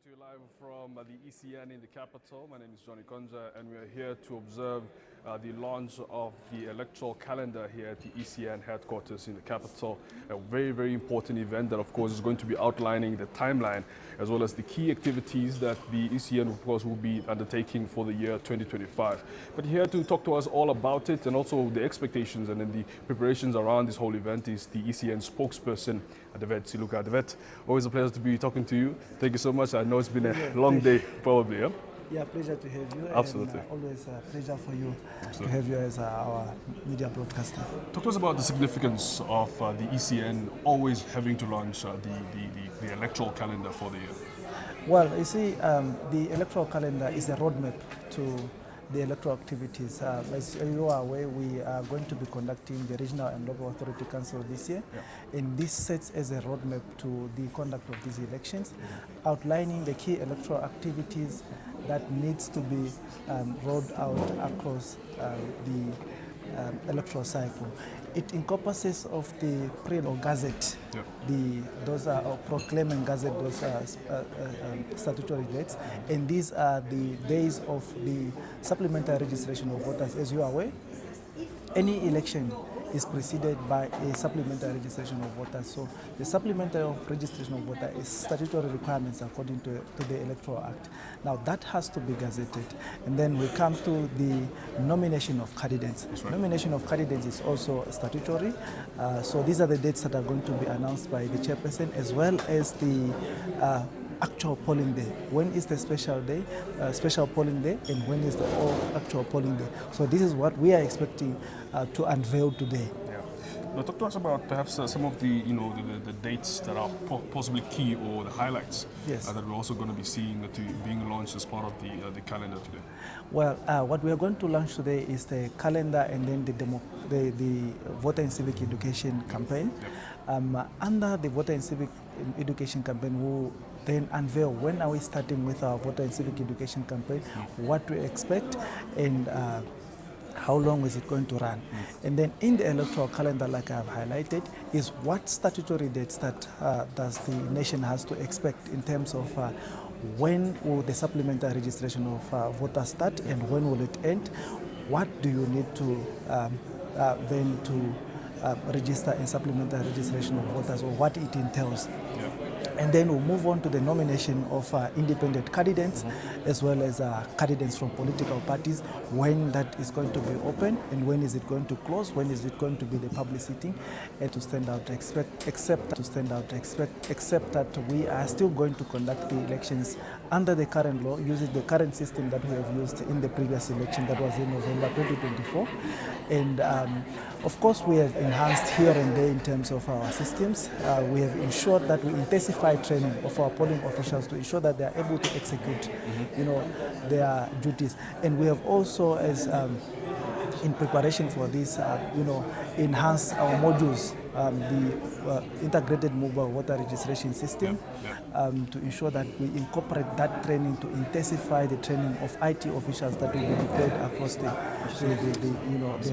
to you live from the ECN in the capital. My name is Johnny Konja, and we are here to observe the launch of the electoral calendar here at the ECN headquarters in the capital. A very, very important event that, of course, is going to be outlining the timeline as well as the key activities that the ECN, of course, will be undertaking for the year 2025. But here to talk to us all about it and also the expectations and then the preparations around this whole event is the ECN spokesperson, Adevet Siluka. Adevet, always a pleasure to be talking to you. Thank you so much. I know it's been a long day, probably. Yeah? Yeah, pleasure to have you. Absolutely. And, always a pleasure for you to have you as our media broadcaster. Talk to us about the significance of the ECN always having to launch the electoral calendar for the year. Well, you see, the electoral calendar is a roadmap to the electoral activities. As you are aware, we are going to be conducting the Regional and Local Authority Council this year. Yeah. And this sets as a roadmap to the conduct of these elections, outlining the key electoral activities that needs to be rolled out across the electoral cycle. It encompasses of the print or gazette. Yep. Those are proclaim and gazette those statutory dates, and these are the days of the supplementary registration of voters. As you are aware, any election is preceded by a supplementary registration of voters. So the supplementary registration of voters is statutory requirements according to the Electoral Act. Now that has to be gazetted. And then we come to the nomination of candidates. Right. Nomination of candidates is also statutory. So these are the dates that are going to be announced by the chairperson, as well as the actual polling day. When is the special day, special polling day, and when is the actual polling day? So this is what we are expecting to unveil today. Yeah. Now, talk to us about perhaps some of the the dates that are possibly key or the highlights. Yes. That we're also going to be seeing being launched as part of the calendar today. Well, what we are going to launch today is the calendar and then the voter and civic education campaign. Yep. Under the voter and civic education campaign, we'll then unveil when are we starting with our voter and civic education campaign, what to expect, and how long is it going to run. And then in the electoral calendar, like I have highlighted, is what statutory dates that does the nation has to expect in terms of when will the supplementary registration of voters start and when will it end. What do you need to then to register in supplementary registration of voters, or what it entails. Yeah. And then we'll move on to the nomination of independent candidates, as well as candidates from political parties, when that is going to be open and when is it going to close, when is it going to be the public sitting, and to stand out, except that we are still going to conduct the elections under the current law, using the current system that we have used in the previous election that was in November 2024. And of course, we have enhanced here and there in terms of our systems. We have ensured that we intensify training of our polling officials to ensure that they are able to execute, their duties. And we have also, as in preparation for this, enhanced our modules, the integrated mobile voter registration system, to ensure that we incorporate that training to intensify the training of IT officials that will be deployed across the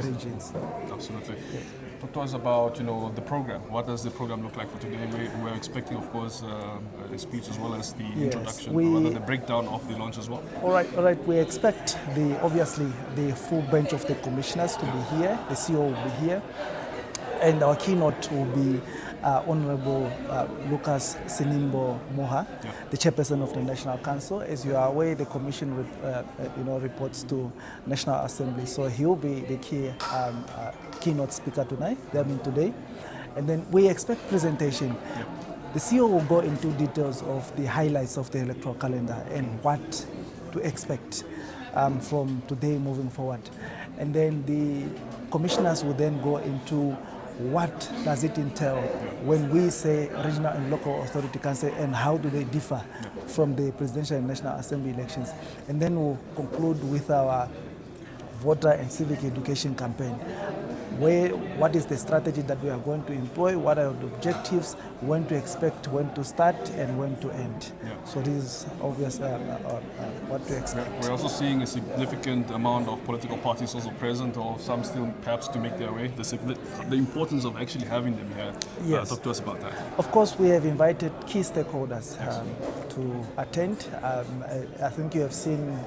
regions. Absolutely. Yeah. Talk to us about the program. What does the program look like for today? We're expecting, of course, a speech as well as the introduction, or rather the breakdown of the launch as well. All right. We expect obviously the full bench of the commissioners to be here. The CEO will be here, and our keynote will be Honorable Lucas Sinimbo Moha, the chairperson of the National Council. As you are aware, the commission reports to National Assembly, so he will be the key keynote speaker today. And then we expect presentation. The CEO will go into details of the highlights of the electoral calendar and what to expect from today moving forward. And then the commissioners will then go into what does it entail when we say Regional and Local Authority Council, and how do they differ from the Presidential and National Assembly elections. And then we'll conclude with our voter and civic education campaign. what is the strategy that we are going to employ, what are the objectives, when to expect, when to start, and when to end. Yeah. So this is obvious what to expect. We're also seeing a significant amount of political parties also present, or some still perhaps to make their way. The importance of actually having them here. Yes. Talk to us about that. Of course, we have invited key stakeholders to attend. I think you have seen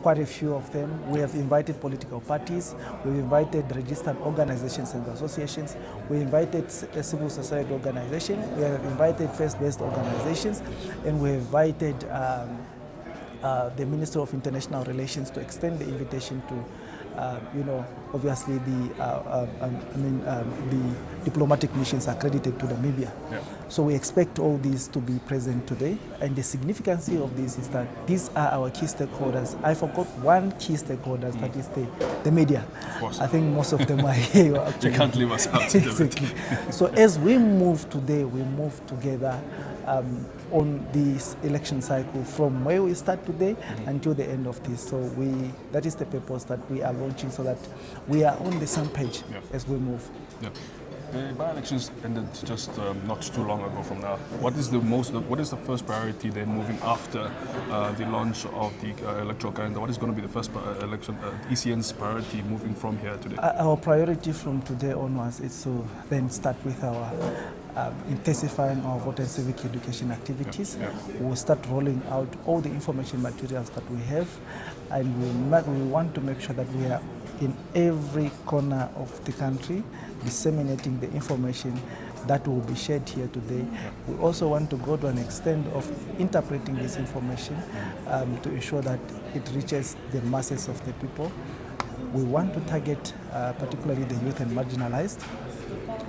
quite a few of them. We have invited political parties, we've invited registered organizations and associations, we invited a civil society organization, we have invited faith-based organizations, and we have invited the Minister of International Relations to extend the invitation to obviously the diplomatic missions accredited to Namibia. Yeah. So we expect all these to be present today, and the significance of this is that these are our key stakeholders. I forgot one key stakeholder, that is the media. Of course. I think most of them are here. Actually. You can't leave us out. Exactly. So as we move today, we move together on this election cycle from where we start today until the end of this. So that is the purpose that we are launching, so that we are on the same page as we move. Yeah. The by-elections ended just not too long ago from now. What is the first priority then moving after the launch of the electoral calendar? What is going to be the first ECN's priority moving from here today? Our priority from today onwards is to then start with our intensifying our voter and civic education activities. Yeah. We will start rolling out all the information materials that we have, and we want to make sure that we are in every corner of the country disseminating the information that will be shared here today. We also want to go to an extent of interpreting this information to ensure that it reaches the masses of the people. We want to target particularly the youth and marginalized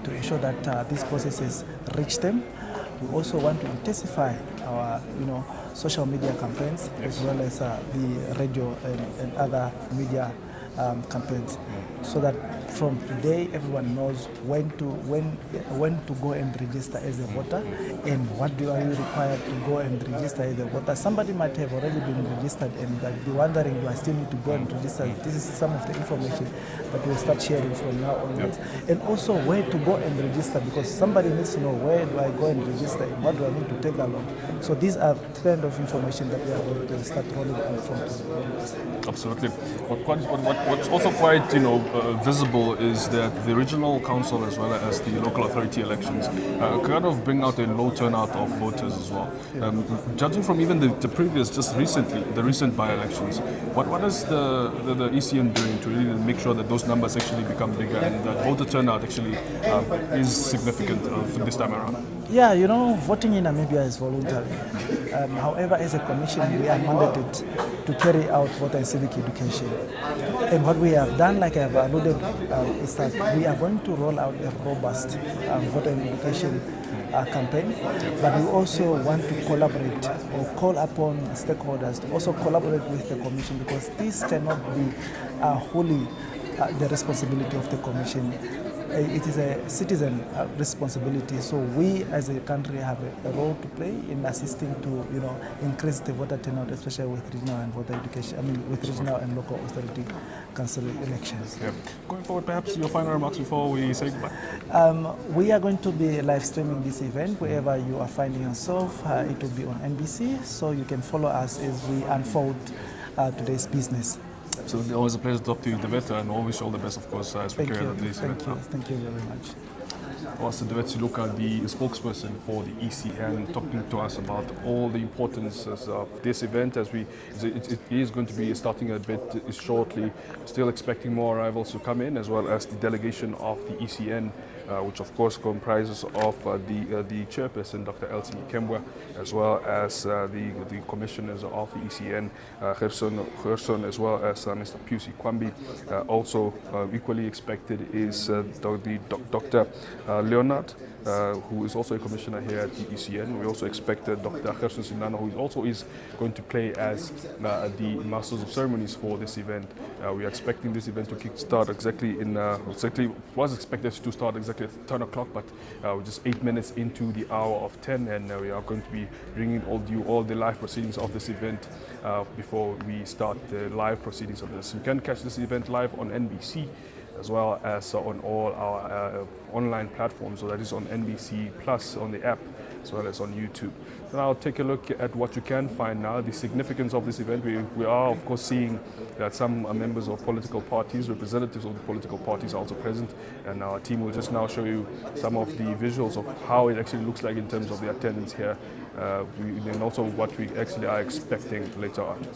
to ensure that these processes reach them. We also want to intensify our social media campaigns, as well as the radio and other media campaigns, so that from today everyone knows when to go and register as a voter, and what are you required to go and register as a voter. Somebody might have already been registered and be wondering, do I still need to go and register? This is some of the information that we'll start sharing from now onwards. And also where to go and register, because somebody needs to know, where do I go and register and what do I need to take along. So these are kind of information that we are going to start rolling out from today. Absolutely. What's also quite visible is that the regional council as well as the local authority elections kind of bring out a low turnout of voters as well. Judging from even the previous, just recently, the recent by-elections, what is the ECN doing to really make sure that those numbers actually become bigger and that voter turnout actually is significant this time around? Yeah, voting in Namibia is voluntary. However, as a commission, we are mandated to carry out voter and civic education. And what we have done, like I have alluded, is that we are going to roll out a robust voter and education campaign, but we also want to collaborate or call upon stakeholders to also collaborate with the commission, because this cannot be wholly the responsibility of the commission. It is a citizen responsibility. So we as a country have a role to play in assisting to increase the voter turnout, especially with regional and voter education. With regional and local authority council elections. Yeah. Going forward, perhaps your final remarks before we say goodbye. We are going to be live streaming this event wherever you are finding yourself. It will be on NBC, so you can follow us as we unfold today's business. So it's always a pleasure to talk to you, Deveta, and always all the best, of course, as we carry out this event. Thank you very much. Also, Deveta Siluka, the spokesperson for the ECN, talking to us about all the importances of this event, as it is going to be starting a bit shortly. Still expecting more arrivals to come in, as well as the delegation of the ECN, which of course comprises of the chairperson, Dr. Elsie Kembwa, as well as the commissioners of the ECN, Gerson, as well as Mr. Pusi Kwambi. Also equally expected is Dr. Leonard, who is also a commissioner here at the ECN. We also expect Dr. Gerson Sinano, who also is going to play as the Masters of Ceremonies for this event. We are expecting this event to kick-start was expected to start exactly at 10 o'clock, but we're just 8 minutes into the hour of 10, and we are going to be bringing all the live proceedings of this event before we start the live proceedings of this. You can catch this event live on NBC. as well as on all our online platforms, so that is on NBC Plus on the app, as well as on YouTube. So now take a look at what you can find now, the significance of this event. We are, of course, seeing that some members of political parties, representatives of the political parties are also present, and our team will just now show you some of the visuals of how it actually looks like in terms of the attendance here, and also what we actually are expecting later on.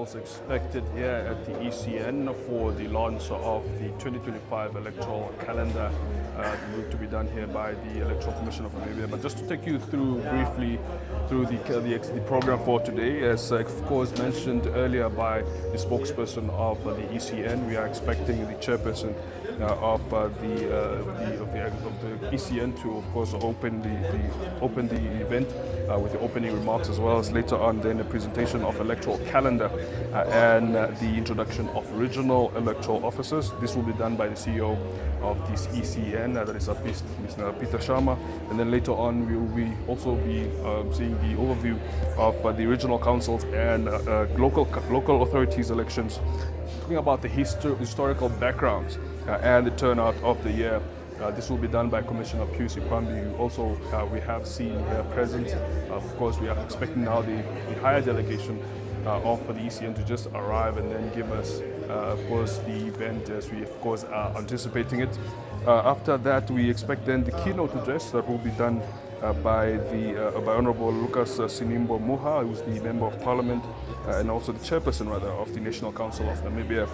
officials expected here at the ECN for the launch of the 2025 electoral calendar to be done here by the Electoral Commission of Namibia. But just to take you through briefly through the program for today, as of course mentioned earlier by the spokesperson of the ECN, we are expecting the chairperson of the ECN to, of course, open the event with the opening remarks, as well as later on then a presentation of electoral calendar and the introduction of regional electoral officers. This will be done by the CEO of this ECN, that is Mr. Peter Sharma, and then later on we will also be seeing the overview of the regional councils and local authorities elections, talking about the historical backgrounds and the turnout of the year. This will be done by Commissioner Pius Kwambi, who also we have seen here present. Of course, we are expecting now the higher delegation of the ECN to just arrive and then give us, of course, the event as we, of course, are anticipating it. After that, we expect then the keynote address that will be done by Honorable Lucas Sinimbo Muha, who is the Member of Parliament and also the Chairperson, rather, of the National Council of Namibia.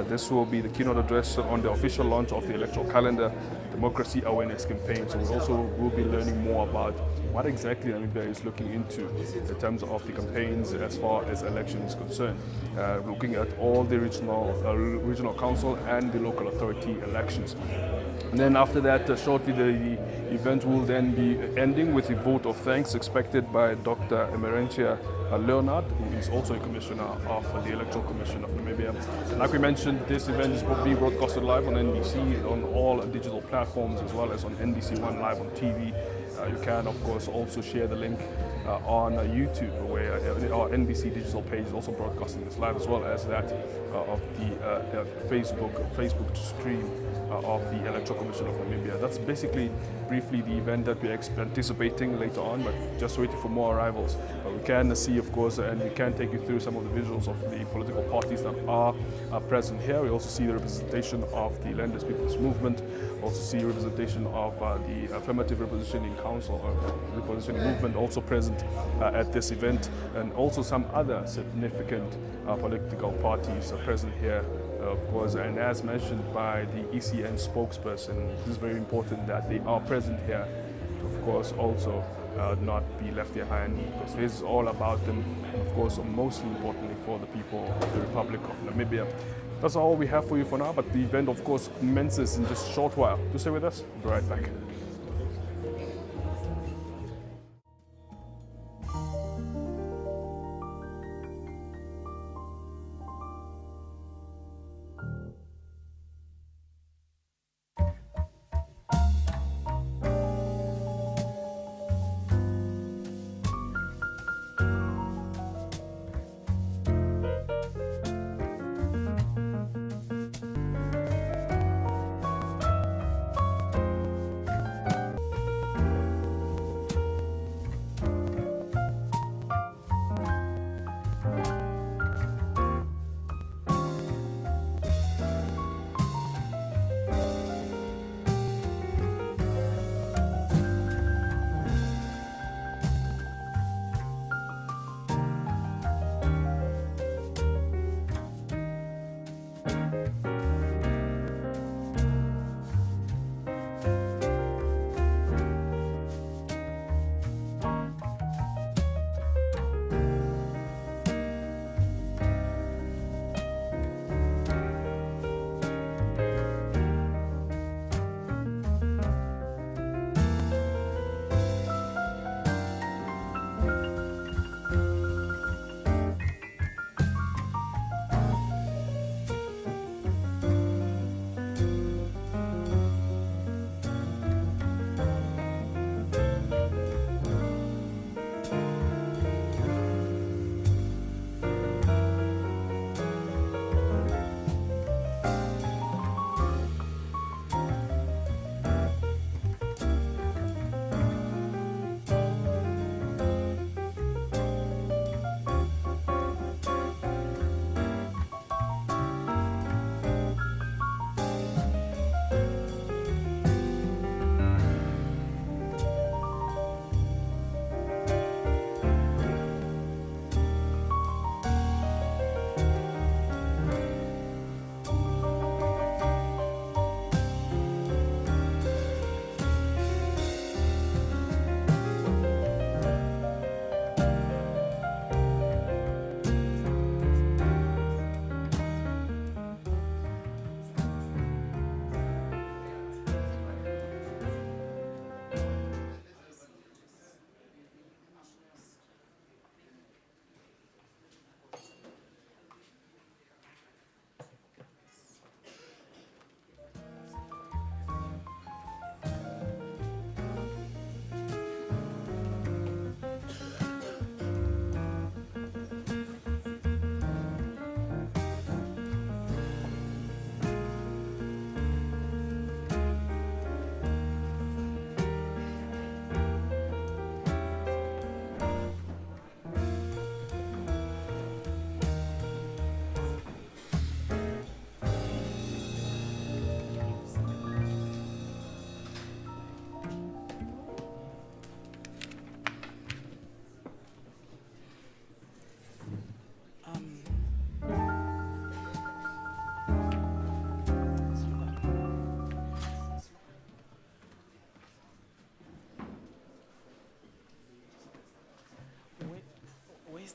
This will be the keynote address on the official launch of the electoral calendar, democracy awareness campaign. So we also will be learning more about what exactly Namibia is looking into in terms of the campaigns as far as election is concerned. Looking at all the regional council and the local authority elections. And then after that, shortly the event will then be ending with a vote of thanks expected by Dr. Emerentia Leonard, who is also a commissioner of the Electoral Commission of Namibia. Like we mentioned, this event is being broadcasted live on NBC, on all digital platforms, as well as on NBC One live on TV. You can, of course, also share the link on YouTube, where our NBC digital page is also broadcasting this live, as well as that of the Facebook stream of the Electoral Commission of Namibia. That's basically briefly the event that we're anticipating later on, but just waiting for more arrivals. But we can see, of course, and we can take you through some of the visuals of the political parties that are present here. We also see the representation of the Landless People's Movement, also see representation of the Affirmative Repositioning Council, or Repositioning Movement, also present at this event, and also some other significant political parties are present here, of course. And as mentioned by the ECN spokesperson, it is very important that they are present here to, of course, also not be left behind, because this is all about them, and of course, most importantly for the people of the Republic of Namibia. That's all we have for you for now, but the event, of course, commences in just a short while. Do stay with us. We'll be right back.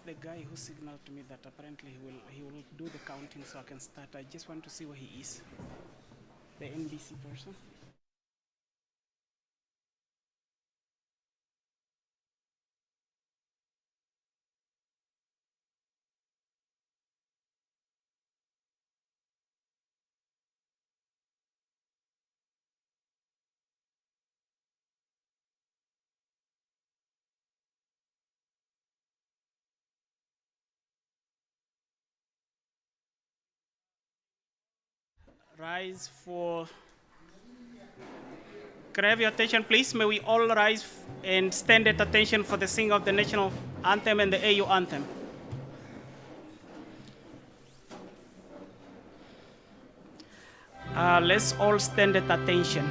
the guy who signaled to me that apparently he will do the counting so I can start. I just want to see where he is. The NBC person. Rise for. Can I have your attention, please? May we all rise and stand at attention for the singing of the national anthem and the AU anthem. Let's all stand at attention.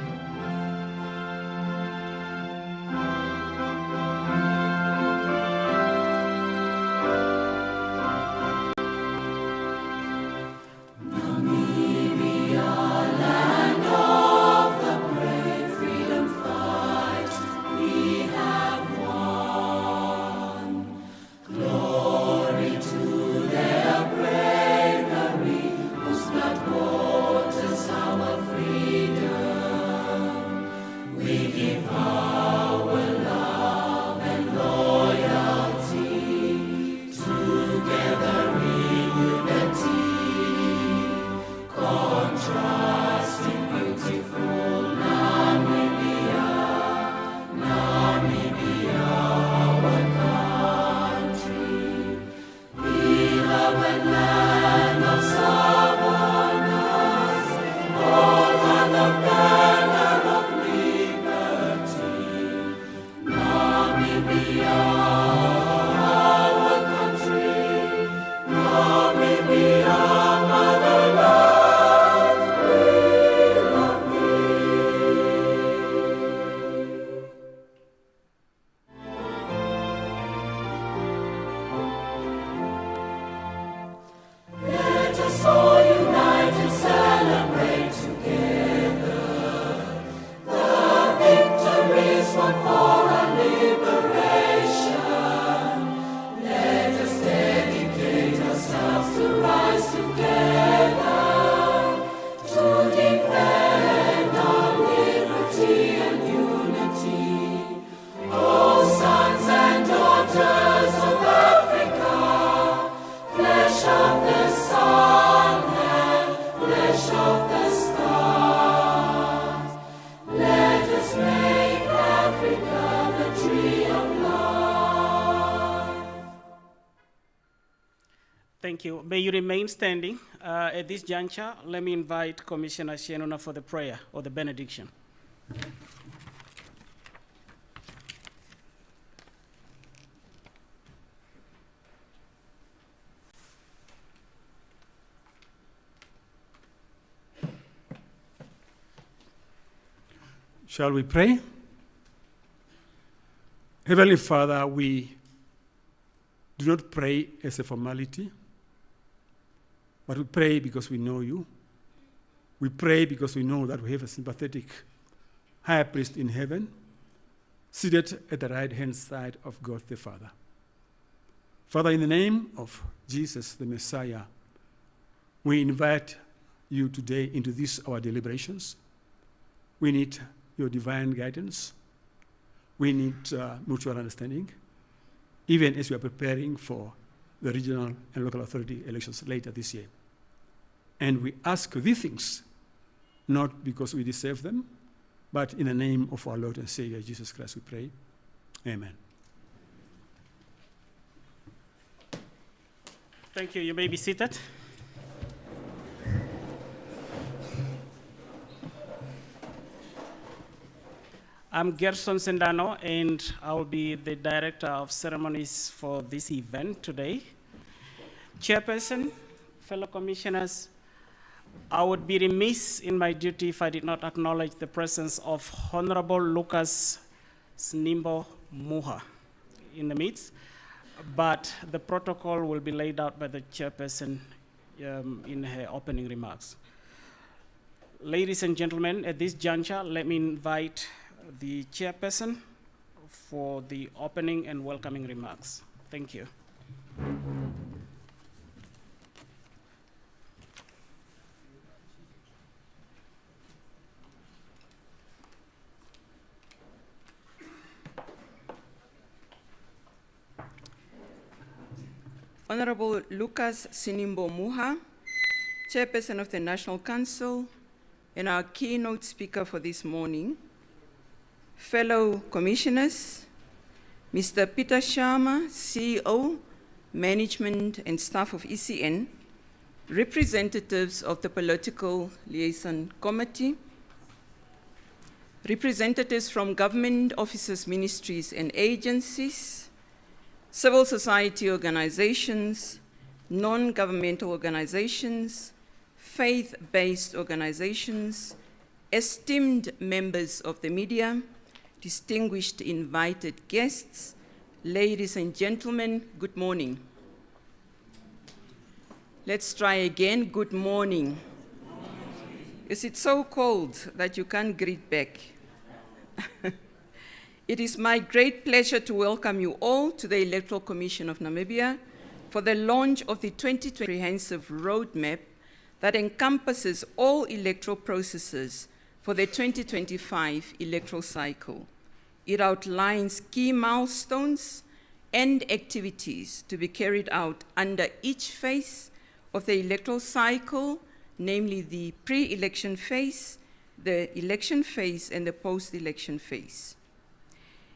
Thank you. May you remain standing. At this juncture, let me invite Commissioner Shenona for the prayer or the benediction. Shall we pray? Heavenly Father, we do not pray as a formality, but we pray because we know you. We pray because we know that we have a sympathetic high priest in heaven, seated at the right-hand side of God the Father. Father, in the name of Jesus, the Messiah, we invite you today into this, our deliberations. We need your divine guidance. We need mutual understanding, even as we are preparing for the regional and local authority elections later this year. And we ask these things, not because we deserve them, but in the name of our Lord and Savior, Jesus Christ, we pray. Amen. Thank you. You may be seated. I'm Gerson Sendano, and I will be the Director of Ceremonies for this event today. Chairperson, fellow commissioners, I would be remiss in my duty if I did not acknowledge the presence of Honorable Lucas Snimbo Muha in the midst, but the protocol will be laid out by the Chairperson in her opening remarks. Ladies and gentlemen, at this juncture, let me invite the Chairperson for the opening and welcoming remarks. Thank you. Honorable Lucas Sinimbo Muha, Chairperson of the National Council, and our keynote speaker for this morning, fellow commissioners, Mr. Peter Sharma, CEO, Management and Staff of ECN, representatives of the Political Liaison Committee, representatives from government offices, ministries, and agencies, civil society organizations, non-governmental organizations, faith-based organizations, esteemed members of the media, distinguished invited guests, ladies and gentlemen, good morning. Let's try again, good morning. Is it so cold that you can't greet back? It is my great pleasure to welcome you all to the Electoral Commission of Namibia for the launch of the 2020 comprehensive roadmap that encompasses all electoral processes for the 2025 electoral cycle. It outlines key milestones and activities to be carried out under each phase of the electoral cycle, namely the pre-election phase, the election phase, and the post-election phase.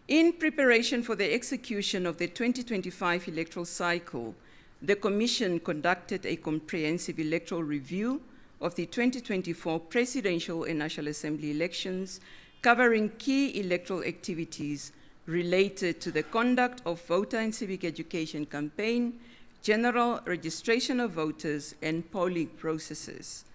In preparation for the execution of the 2025 electoral cycle, the Commission conducted a comprehensive electoral review of the 2024 Presidential and National Assembly elections, covering key electoral activities related to the conduct of voter and civic education campaign, general registration of voters, and polling processes.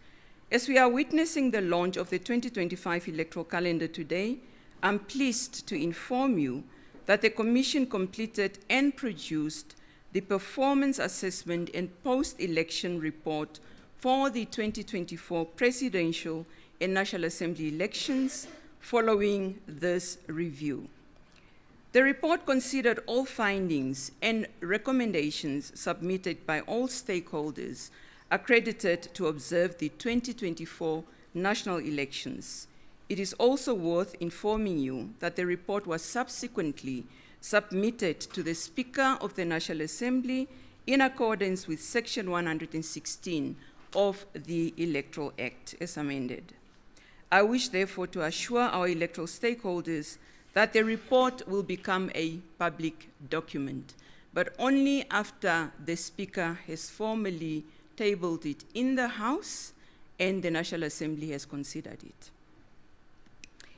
As we are witnessing the launch of the 2025 electoral calendar today, I'm pleased to inform you that the Commission completed and produced the performance assessment and post-election report for the 2024 Presidential and National Assembly elections following this review. The report considered all findings and recommendations submitted by all stakeholders accredited to observe the 2024 national elections. It is also worth informing you that the report was subsequently submitted to the Speaker of the National Assembly in accordance with Section 116 of the Electoral Act as amended. I wish therefore to assure our electoral stakeholders that the report will become a public document, but only after the Speaker has formally tabled it in the House and the National Assembly has considered it.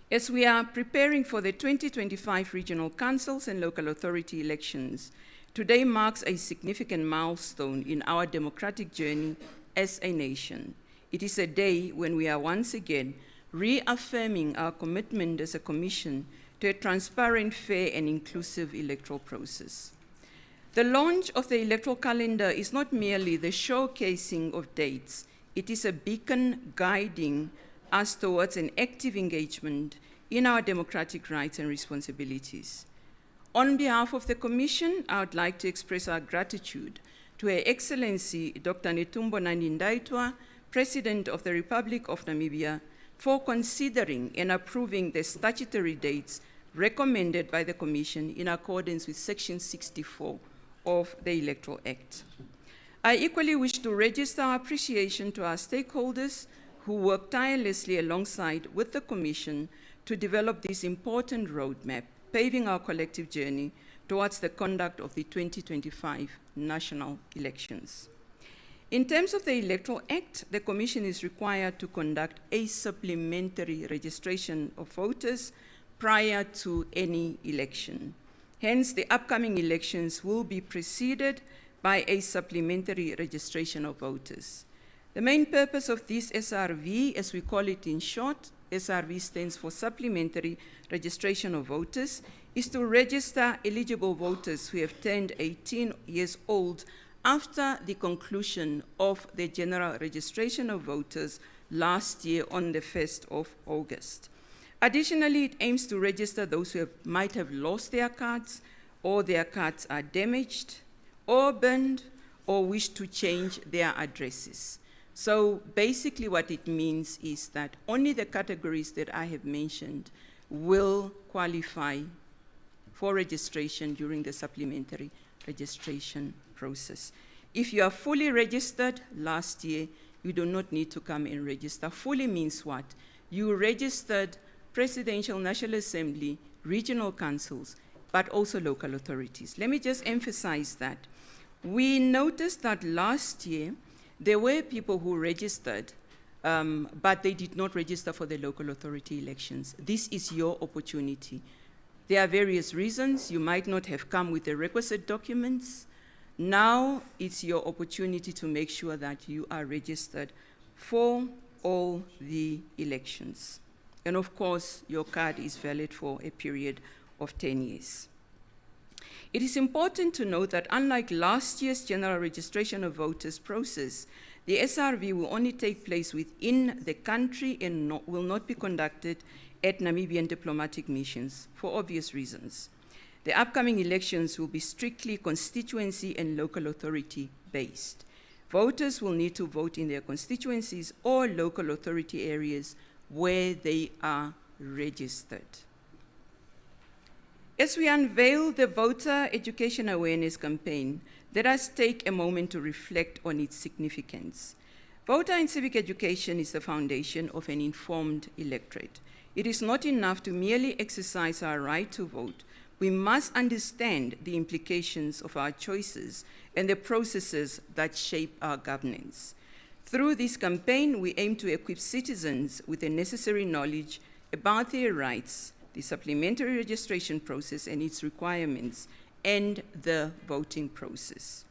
As we are preparing for the 2025 regional councils and local authority elections, today marks a significant milestone in our democratic journey as a nation. It is a day when we are once again reaffirming our commitment as a Commission to a transparent, fair, and inclusive electoral process. The launch of the electoral calendar is not merely the showcasing of dates, it is a beacon guiding us towards an active engagement in our democratic rights and responsibilities. On behalf of the Commission, I would like to express our gratitude to Her Excellency Dr. Netumbo Nandi-Ndaitwah, President of the Republic of Namibia, for considering and approving the statutory dates recommended by the Commission in accordance with Section 64 of the Electoral Act. I equally wish to register our appreciation to our stakeholders who worked tirelessly alongside with the Commission to develop this important roadmap, paving our collective journey towards the conduct of the 2025 national elections. In terms of the Electoral Act, the Commission is required to conduct a supplementary registration of voters prior to any election. Hence, the upcoming elections will be preceded by a supplementary registration of voters. The main purpose of this SRV, as we call it in short, SRV stands for Supplementary Registration of Voters, is to register eligible voters who have turned 18 years old after the conclusion of the general registration of voters last year on the 1st of August. Additionally, it aims to register those who might have lost their cards, or their cards are damaged, or burned, or wish to change their addresses. So basically what it means is that only the categories that I have mentioned will qualify for registration during the supplementary registration process. If you are fully registered last year, you do not need to come and register. Fully means what? You registered Presidential, National Assembly, regional councils, but also local authorities. Let me just emphasize that. We noticed that last year, there were people who registered, but they did not register for the local authority elections. This is your opportunity. There are various reasons. You might not have come with the requisite documents. Now it's your opportunity to make sure that you are registered for all the elections. And of course, your card is valid for a period of 10 years. It is important to note that unlike last year's general registration of voters process, the SRV will only take place within the country and will not be conducted at Namibian diplomatic missions for obvious reasons. The upcoming elections will be strictly constituency and local authority based. Voters will need to vote in their constituencies or local authority areas where they are registered. As we unveil the Voter Education Awareness Campaign, let us take a moment to reflect on its significance. Voter and civic education is the foundation of an informed electorate. It is not enough to merely exercise our right to vote. We must understand the implications of our choices and the processes that shape our governance. Through this campaign, we aim to equip citizens with the necessary knowledge about their rights, the supplementary registration process and its requirements, and the voting process.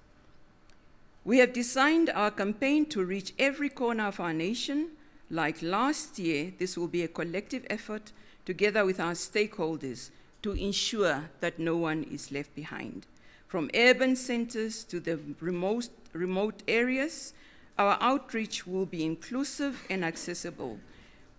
We have designed our campaign to reach every corner of our nation. Like last year, this will be a collective effort together with our stakeholders to ensure that no one is left behind. From urban centers to the remote areas, our outreach will be inclusive and accessible.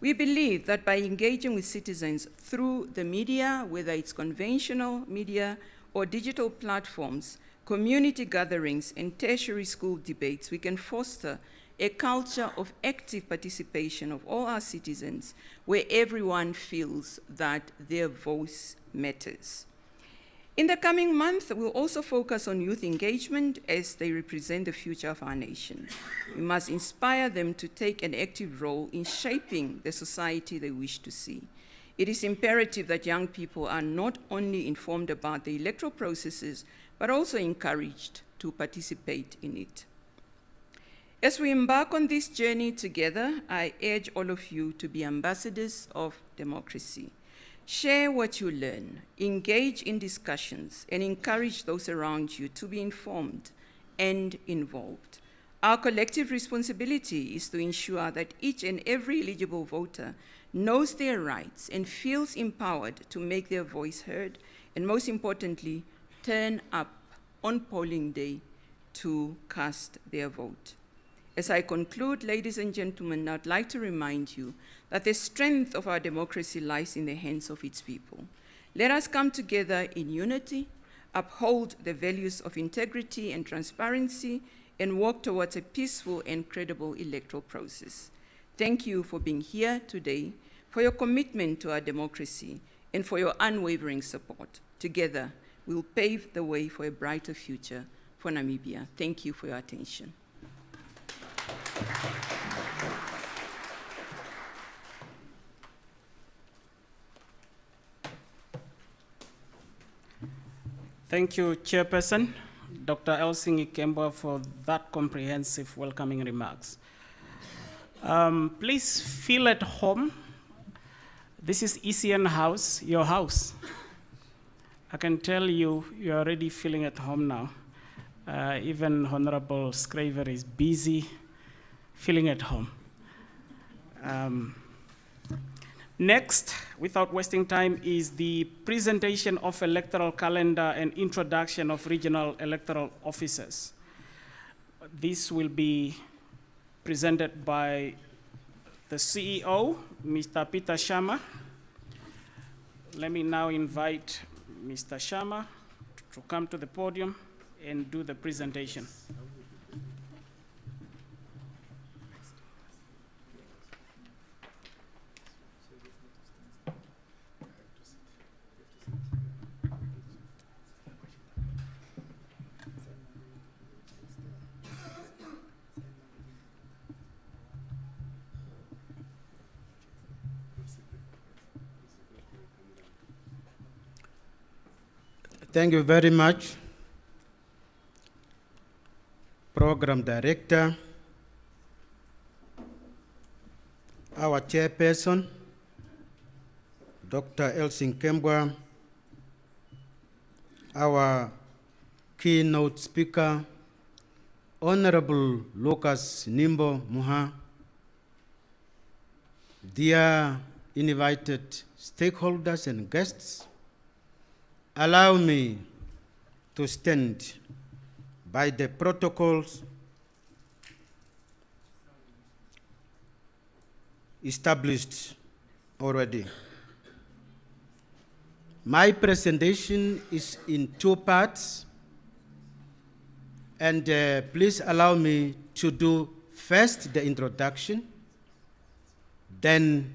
We believe that by engaging with citizens through the media, whether it's conventional media or digital platforms, community gatherings, and tertiary school debates, we can foster a culture of active participation of all our citizens where everyone feels that their voice matters. In the coming month, we'll also focus on youth engagement as they represent the future of our nation. We must inspire them to take an active role in shaping the society they wish to see. It is imperative that young people are not only informed about the electoral processes, but also encouraged to participate in it. As we embark on this journey together, I urge all of you to be ambassadors of democracy. Share what you learn, engage in discussions, and encourage those around you to be informed and involved. Our collective responsibility is to ensure that each and every eligible voter knows their rights and feels empowered to make their voice heard, and most importantly, turn up on polling day to cast their vote. As I conclude, ladies and gentlemen, I'd like to remind you that the strength of our democracy lies in the hands of its people. Let us come together in unity, uphold the values of integrity and transparency, and work towards a peaceful and credible electoral process. Thank you for being here today, for your commitment to our democracy, and for your unwavering support. Together, we'll pave the way for a brighter future for Namibia. Thank you for your attention. Thank you, Chairperson, Dr. Elsingi Kemba, for that comprehensive welcoming remarks. Please feel at home. This is ECN House, your house. I can tell you, you're already feeling at home now. Even Honorable Scraver is busy feeling at home. Next, without wasting time, is the presentation of electoral calendar and introduction of regional electoral officers. This will be presented by the CEO, Mr. Peter Sharma. Let me now invite Mr. Sharma to come to the podium and do the presentation. Thank you very much, Program Director, our Chairperson, Dr. Elsin Kembwa, our Keynote Speaker, Honorable Lucas Nimbo Muha, dear invited stakeholders and guests, allow me to stand by the protocols established already. My presentation is in two parts, and please allow me to do first the introduction, then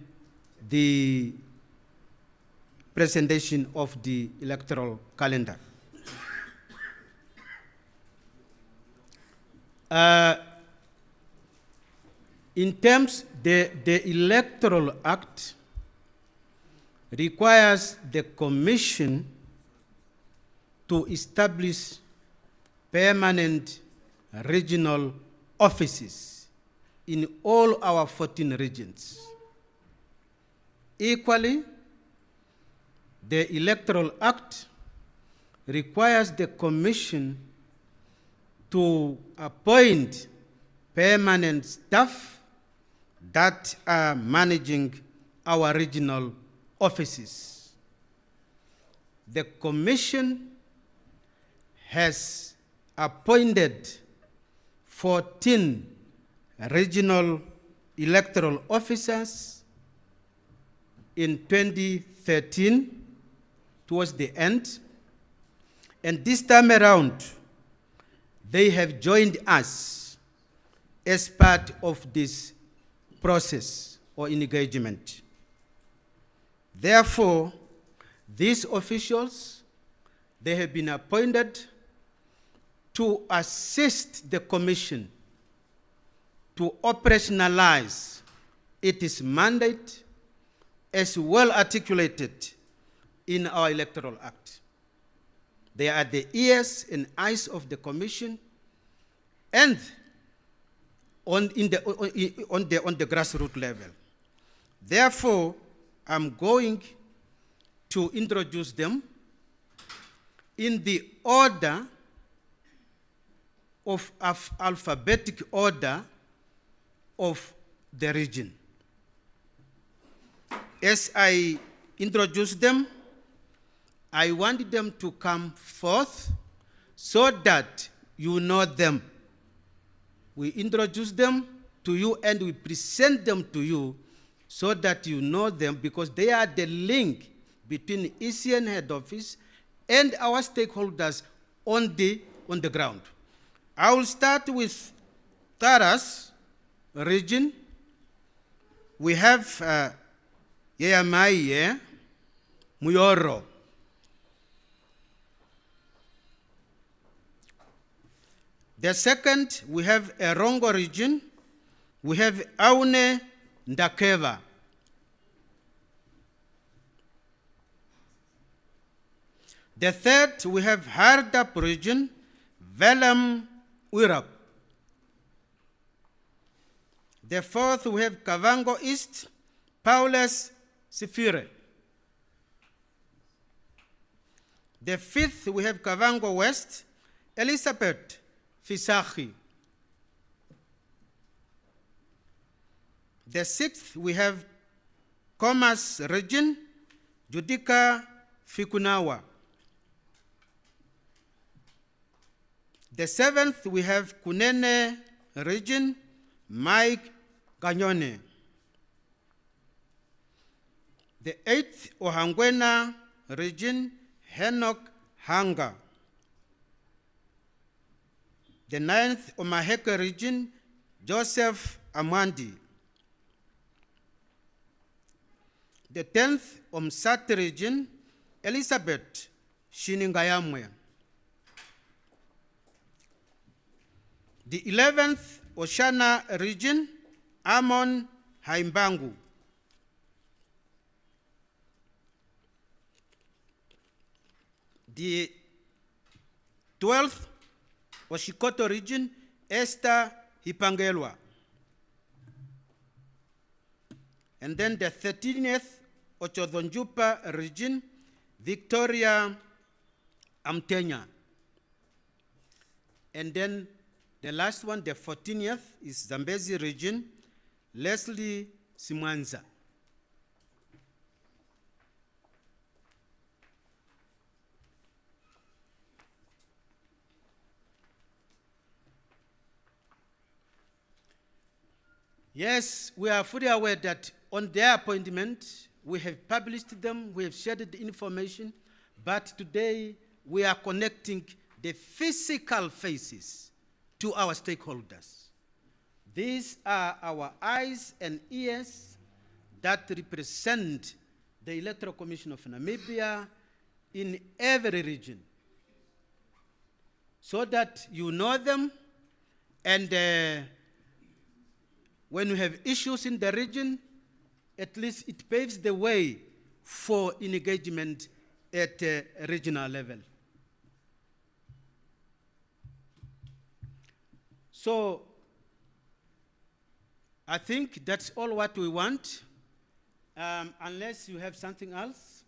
the presentation of the electoral calendar. In terms, the Electoral Act requires the Commission to establish permanent regional offices in all our 14 regions. Equally, the Electoral Act requires the Commission to appoint permanent staff that are managing our regional offices. The Commission has appointed 14 regional electoral officers in 2013 towards the end, and this time around they have joined us as part of this process or engagement. Therefore, these officials, they have been appointed to assist the Commission to operationalize its mandate as well articulated in our Electoral Act. They are the ears and eyes of the Commission and on the grassroots level. Therefore, I'm going to introduce them in the order of alphabetic order of the region. As I introduce them, I want them to come forth so that you know them. We introduce them to you and we present them to you so that you know them, because they are the link between ECN head office and our stakeholders on the ground. I will start with Taras region. We have Yeyamai, Muyoro. The second, we have Erongo region. We have Aune Ndakeva. The third, we have Hardap region, Velam Wirap. The fourth, we have Kavango East, Paulus Sifire. The fifth, we have Kavango West, Elizabeth Fisachi. The sixth, we have Commerce region, Judika Fikunawa. The seventh, we have Kunene region, Mike Ganyone. The eighth, Ohangwena region, Henok Hanga. The ninth, Omaheke region, Joseph Amandi. The 10th, Omsati region, Elizabeth Shiningayamwe. The 11th, Oshana region, Amon Haimbangu. The 12th, Oshikoto region, Esther Hipangelwa. And then the 13th, Ochodonjupa region, Victoria Amtenya. And then the last one, the 14th, is Zambezi region, Leslie Simwanza. Yes, we are fully aware that on their appointment, we have published them, we have shared the information, but today we are connecting the physical faces to our stakeholders. These are our eyes and ears that represent the Electoral Commission of Namibia in every region, so that you know them, and when you have issues in the region, at least it paves the way for engagement at a regional level. So I think that's all what we want, unless you have something else.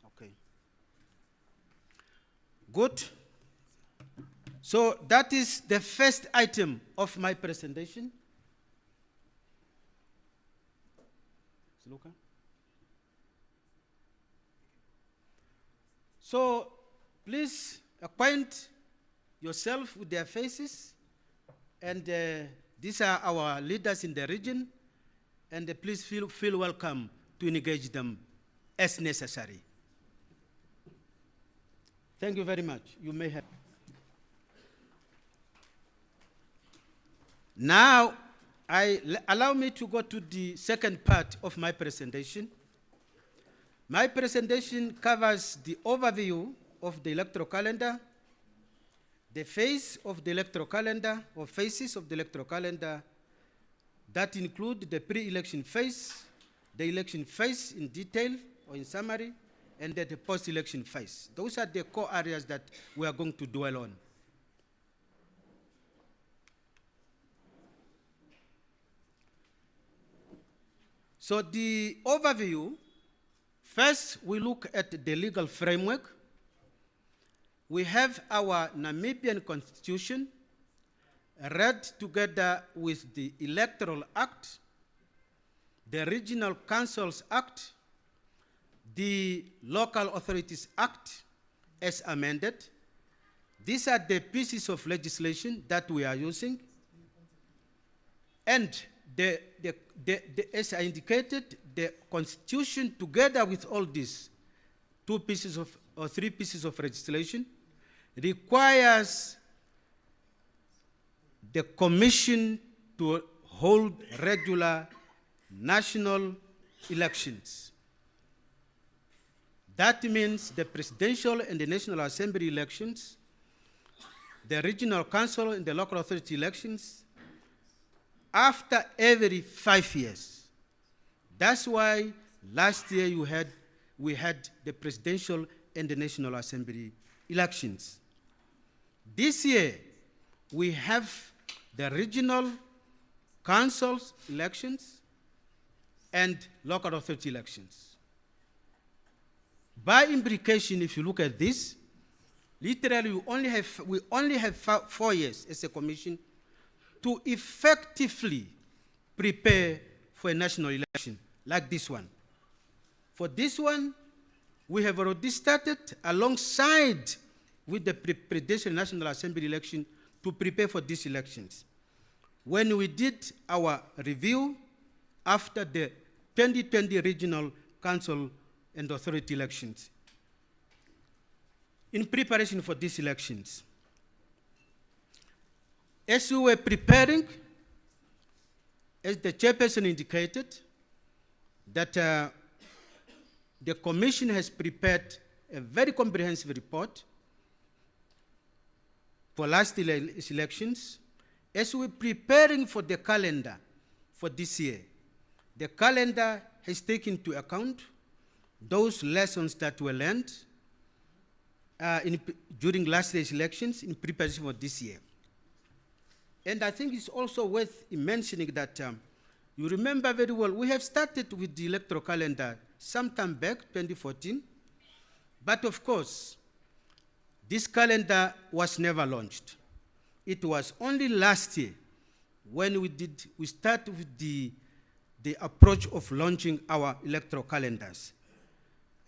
Okay. Good. So that is the first item of my presentation. So please acquaint yourself with their faces, and these are our leaders in the region, and please feel welcome to engage them as necessary. Thank you very much. You may have. Now, allow me to go to the second part of my presentation. My presentation covers the overview of the electoral calendar, the phase of the electoral calendar, or phases of the electoral calendar that include the pre-election phase, the election phase in detail or in summary, and then the post-election phase. Those are the core areas that we are going to dwell on. So the overview, first we look at the legal framework. We have our Namibian Constitution read together with the Electoral Act, the Regional Councils Act, the Local Authorities Act as amended. These are the pieces of legislation that we are using. And as I indicated, the Constitution, together with all these three pieces of legislation, requires the Commission to hold regular national elections. That means the presidential and the National Assembly elections, the regional council and the local authority elections, after every 5 years. That's why last year we had the presidential and the National Assembly elections. This year, we have the regional councils elections and local authority elections. By implication, if you look at this, literally we only have 4 years as a commission to effectively prepare for a national election like this one. For this one, we have already started alongside with the presidential National Assembly election to prepare for these elections. When we did our review after the 2020 regional council and authority elections, in preparation for these elections, as we were preparing, as the chairperson indicated, that the commission has prepared a very comprehensive report for last elections. As we're preparing for the calendar for this year, the calendar has taken into account those lessons that were learned during last year's elections in preparation for this year. And I think it's also worth mentioning that you remember very well, we have started with the electoral calendar sometime back, 2014, but of course, this calendar was never launched. It was only last year when we started with the approach of launching our electoral calendars.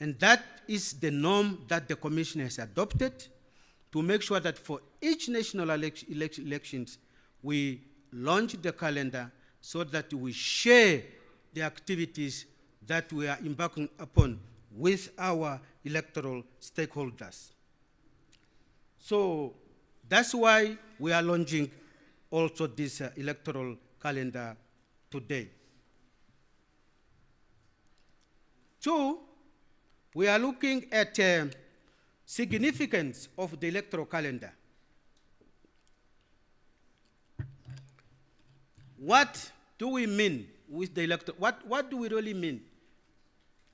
And that is the norm that the Commission has adopted to make sure that for each national elections, we launch the calendar so that we share the activities that we are embarking upon with our electoral stakeholders. So that's why we are launching also this electoral calendar today. Two, we are looking at significance of the electoral calendar. What do we mean with the electoral? What do we really mean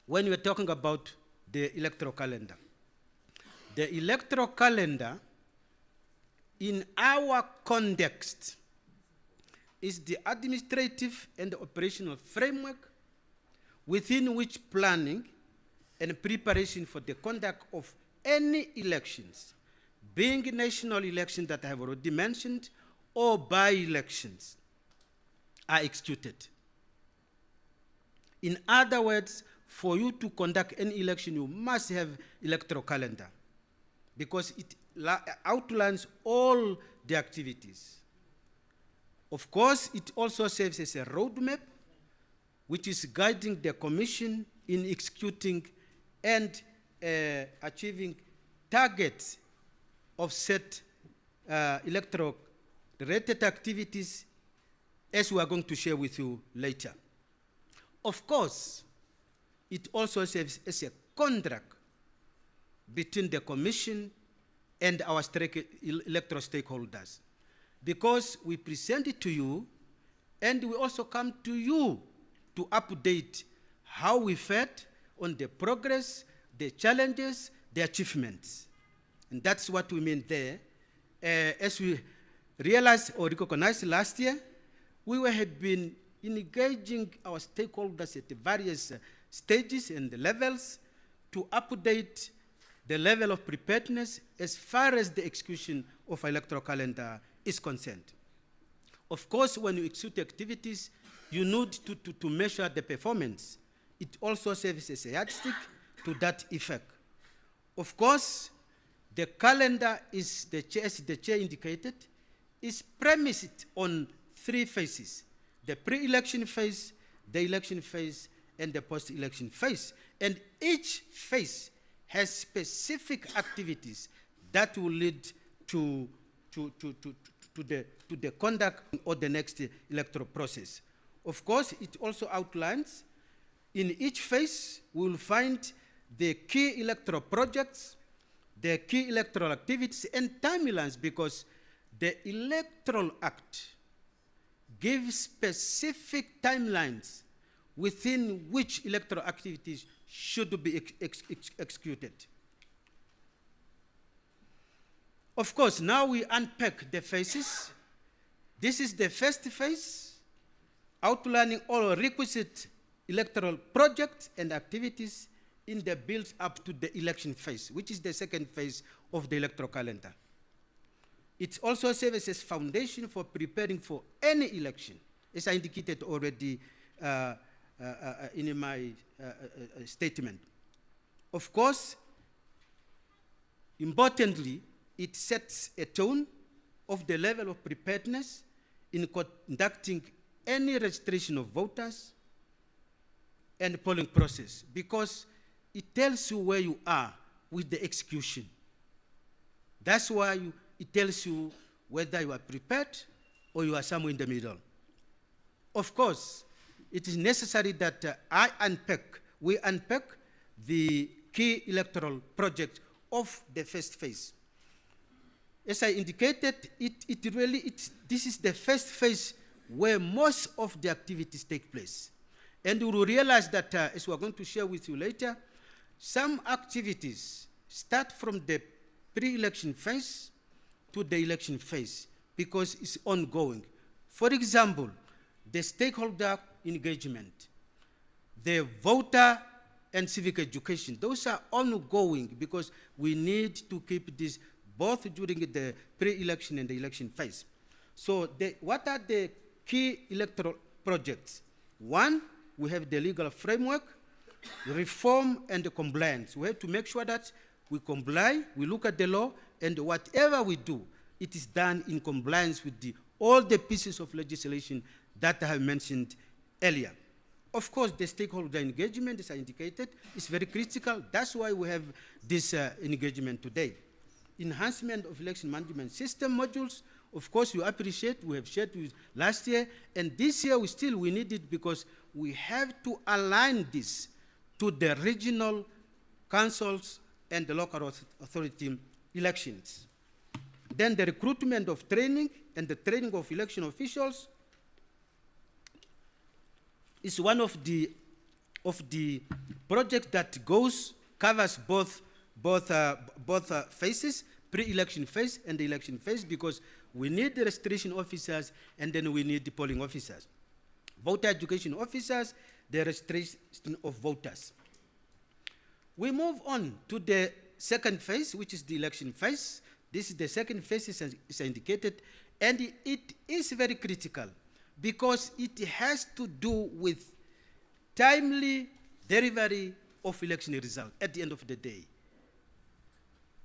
when we're talking about the electoral calendar? The electoral calendar, in our context, is the administrative and operational framework within which planning and preparation for the conduct of any elections, being national elections that I have already mentioned, or by-elections, are executed. In other words, for you to conduct any election, you must have electoral calendar because it outlines all the activities. Of course, it also serves as a roadmap which is guiding the Commission in executing and achieving targets of set electoral-related activities, as we are going to share with you later. Of course, it also serves as a contract between the Commission and our electoral stakeholders, because we present it to you and we also come to you to update how we fared on the progress, the challenges, the achievements. And that's what we mean there. As we realized or recognized last year, we had been engaging our stakeholders at the various stages and the levels to update the level of preparedness as far as the execution of our electoral calendar is concerned. Of course, when you execute activities, you need to measure the performance. It also serves as a yardstick to that effect. Of course, the calendar is, as the chair indicated, is premised on 3 phases: the pre-election phase, the election phase, and the post-election phase. And each phase has specific activities that will lead to the conduct of the next electoral process. Of course, it also outlines, in each phase, we will find the key electoral projects, the key electoral activities, and timelines, because the Electoral Act gives specific timelines within which electoral activities should be executed. Of course, now we unpack the phases. This is the first phase, outlining all requisite electoral projects and activities in the build-up to the election phase, which is the second phase of the electoral calendar. It also serves as foundation for preparing for any election, as I indicated already in my statement. Of course, importantly, it sets a tone of the level of preparedness in conducting any registration of voters and polling process, because it tells you where you are with the execution. That's why it tells you whether you are prepared or you are somewhere in the middle. Of course, it is necessary that we unpack the key electoral project of the first phase. As I indicated, this is the first phase where most of the activities take place. And we will realize that, as we are going to share with you later, some activities start from the pre-election phase to the election phase because it's ongoing. For example, the stakeholder engagement, the voter and civic education, those are ongoing because we need to keep this both during the pre-election and the election phase. So what are the key electoral projects? One, we have the legal framework, reform and the compliance. We have to make sure that we comply, we look at the law, and whatever we do, it is done in compliance with all the pieces of legislation that I have mentioned earlier. Of course, the stakeholder engagement, as I indicated, is very critical. That's why we have this engagement today. Enhancement of election management system modules, of course, you appreciate, we have shared with last year, and this year we need it because we have to align this to the regional councils and the local authority elections. Then the recruitment of training and the training of election officials is one of the projects that covers both phases, pre-election phase and the election phase, because we need the registration officers and then we need the polling officers. Voter education officers, the registration of voters. We move on to the second phase, which is the election phase. This is the second phase is indicated, and it is very critical because it has to do with timely delivery of election result at the end of the day.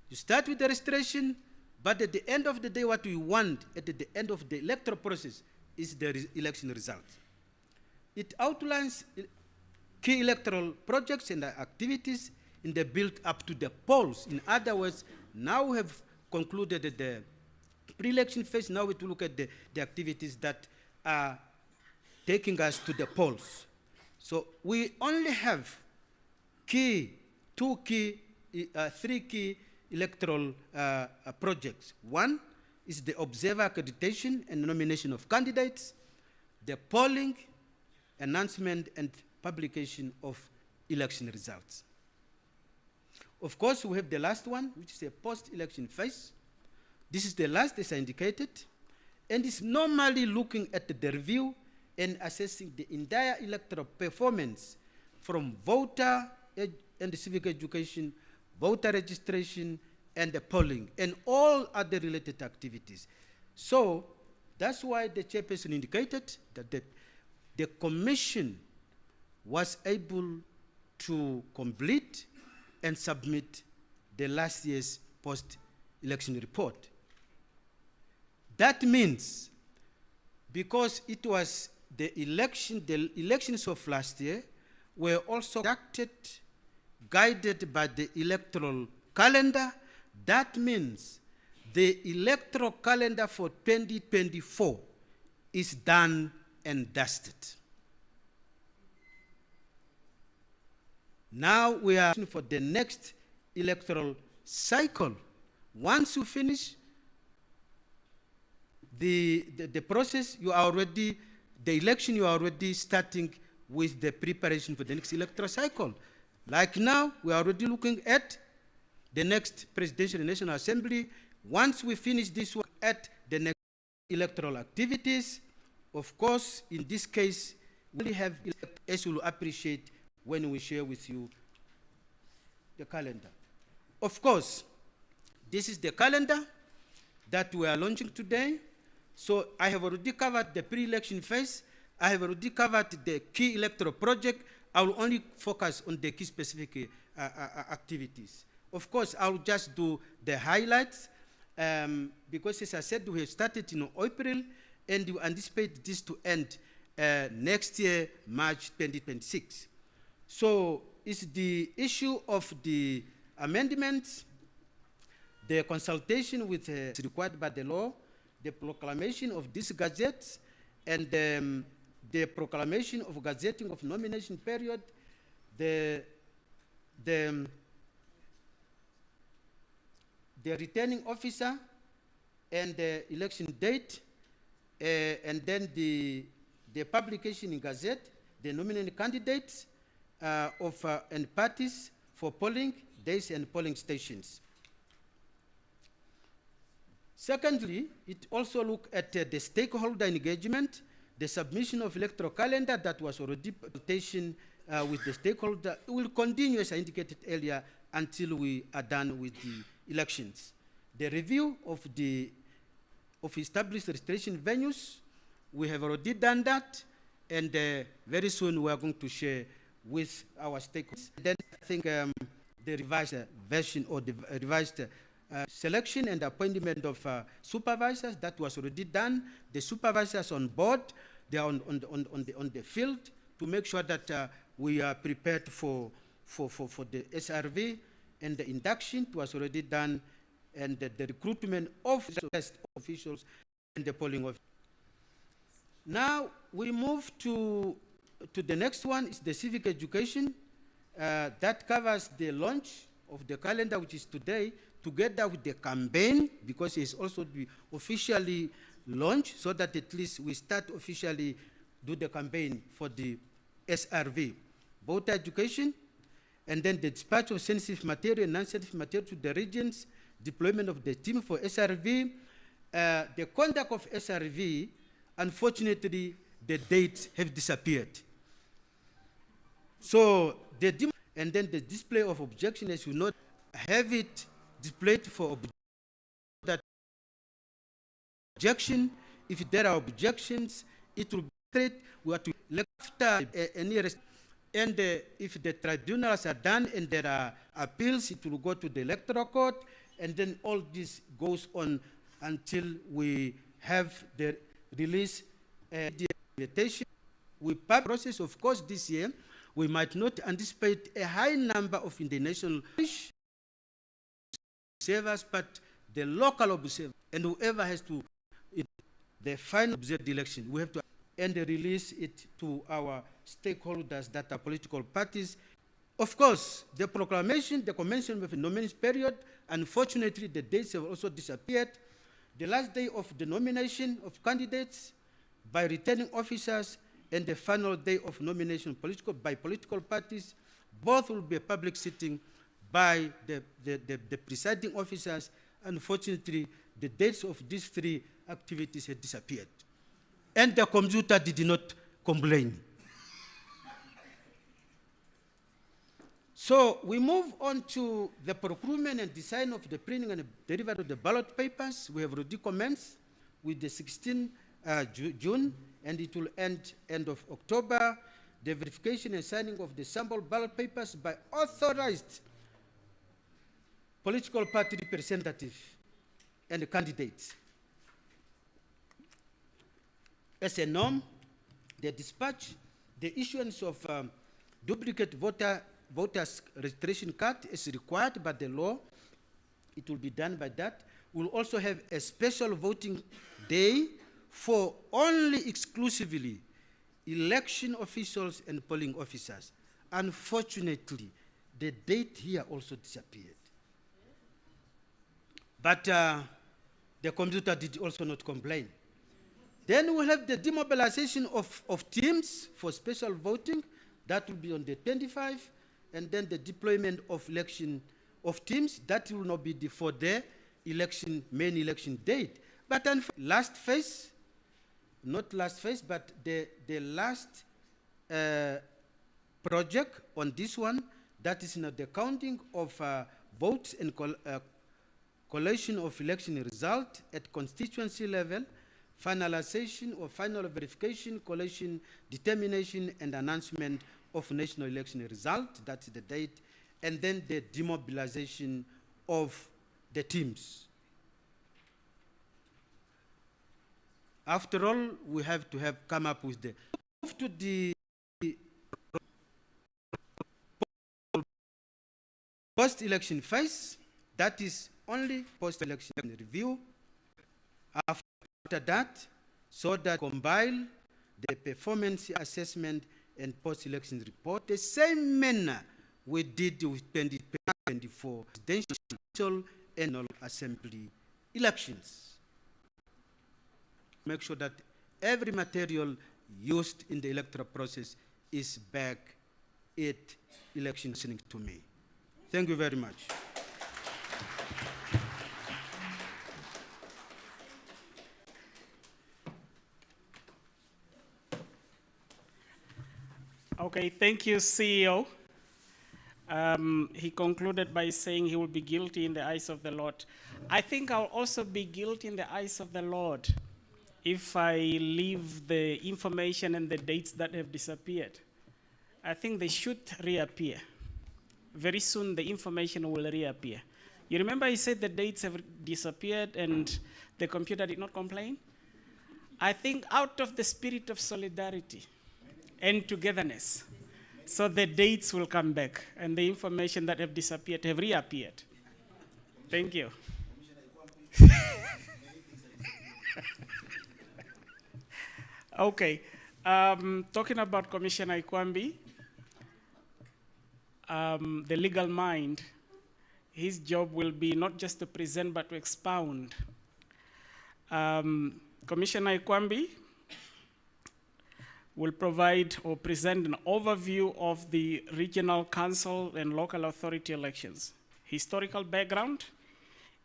You start with the registration, but at the end of the day, what we want at the end of the electoral process is the election result. It outlines key electoral projects and activities in the build up to the polls. In other words, now we have concluded the pre-election phase. Now we have to look at the activities that are taking us to the polls. So we only have three key electoral projects. One is the observer accreditation and nomination of candidates, the polling, announcement and publication of election results. Of course, we have the last one, which is a post-election phase. This is the last, as I indicated, and it's normally looking at the review and assessing the entire electoral performance from voter and civic education, voter registration, and the polling, and all other related activities. So that's why the chairperson indicated that the commission was able to complete and submit the last year's post-election report. That means, because it was the elections of last year were also conducted, guided by the electoral calendar, that means the electoral calendar for 2024 is done and dusted. Now we are for the next electoral cycle. Once you finish the process, you are already, the election, you are already starting with the preparation for the next electoral cycle. Like now, we are already looking at the next presidential and national assembly. Once we finish this work at the next electoral activities, of course, in this case, we only have, as you will appreciate when we share with you the calendar. Of course, this is the calendar that we are launching today. So I have already covered the pre-election phase. I have already covered the key electoral project. I will only focus on the key specific activities. Of course, I will just do the highlights because, as I said, we have started in April, and we anticipate this to end next year, March 2026. So it's the issue of the amendments, the consultation with required by the law, the proclamation of these gazettes, and the proclamation of gazetting of nomination period, the returning officer and the election date, and then the publication in Gazette, the nominated candidates and parties for polling days and polling stations. Secondly, it also looked at the stakeholder engagement, the submission of electoral calendar that was already presentation with the stakeholder. It will continue, as I indicated earlier, until we are done with the elections. The review of established registration venues, we have already done that, and very soon we are going to share with our stakeholders. Then I think the revised version or the revised selection and appointment of supervisors, that was already done. The supervisors on board, they are on the field to make sure that we are prepared for the SRV, and the induction was already done, and the recruitment of officials and the polling officers. Now we move to the next one, is the civic education. That covers the launch of the calendar, which is today, together with the campaign, because it's also to be officially launched, so that at least we start officially do the campaign for the SRV. Voter education, and then the dispatch of sensitive material and non-sensitive material to the regions, deployment of the team for SRV. The conduct of SRV, unfortunately, the dates have disappeared. So, and then the display of objection, as you know, have it displayed for that objection. If there are objections, it will be straight. We have to look after any and if the tribunals are done and there are appeals, it will go to the electoral court, and then all this goes on until we have the release and the invitation. We process, of course, this year, we might not anticipate a high number of international observers, but the local observers, and whoever has to, the final observe the election, we have to and release it to our stakeholders that are political parties. Of course, the proclamation, the commencement of the nomination period, unfortunately, the dates have also disappeared. The last day of the nomination of candidates by returning officers and the final day of nomination by political parties, both will be a public sitting by the presiding officers. Unfortunately, the dates of these three activities had disappeared. And the computer did not complain. So we move on to the procurement and design of the printing and delivery of the ballot papers. We have already commenced with the 16th June, and it will end of October. The verification and signing of the sample ballot papers by authorized political party representatives and candidates. As a norm, the dispatch, the issuance of duplicate voters registration card is required by the law. It will be done by that. We'll also have a special voting day for only exclusively election officials and polling officers. Unfortunately, the date here also disappeared. But the computer did also not complain. Then we'll have the demobilization of teams for special voting. That will be on the 25th. And then the deployment of election of teams. That will not be for the election, main election date. But last phase, not last phase, but the last project on this one, that is not the counting of votes and collation of election result at constituency level, finalization or final verification, collation, determination, and announcement of national election result, that's the date, and then the demobilization of the teams. After all, we have to come up with the move to the post-election phase. That is only post-election review. After that, so that compile the performance assessment and post-election report, the same manner we did with 2024 presidential and national assembly elections. Make sure that every material used in the electoral process is back at election listening to me. Thank you very much. Okay, thank you, CEO. He concluded by saying he will be guilty in the eyes of the Lord. I think I'll also be guilty in the eyes of the Lord if I leave the information and the dates that have disappeared. I think they should reappear. Very soon the information will reappear. You remember he said the dates have disappeared and the computer did not complain? I think out of the spirit of solidarity and togetherness, so the dates will come back and the information that have disappeared have reappeared. Thank you. Okay, talking about Commissioner Ikwambi, the legal mind, his job will be not just to present but to expound. Commissioner Ikwambi will provide or present an overview of the regional council and local authority elections, historical background,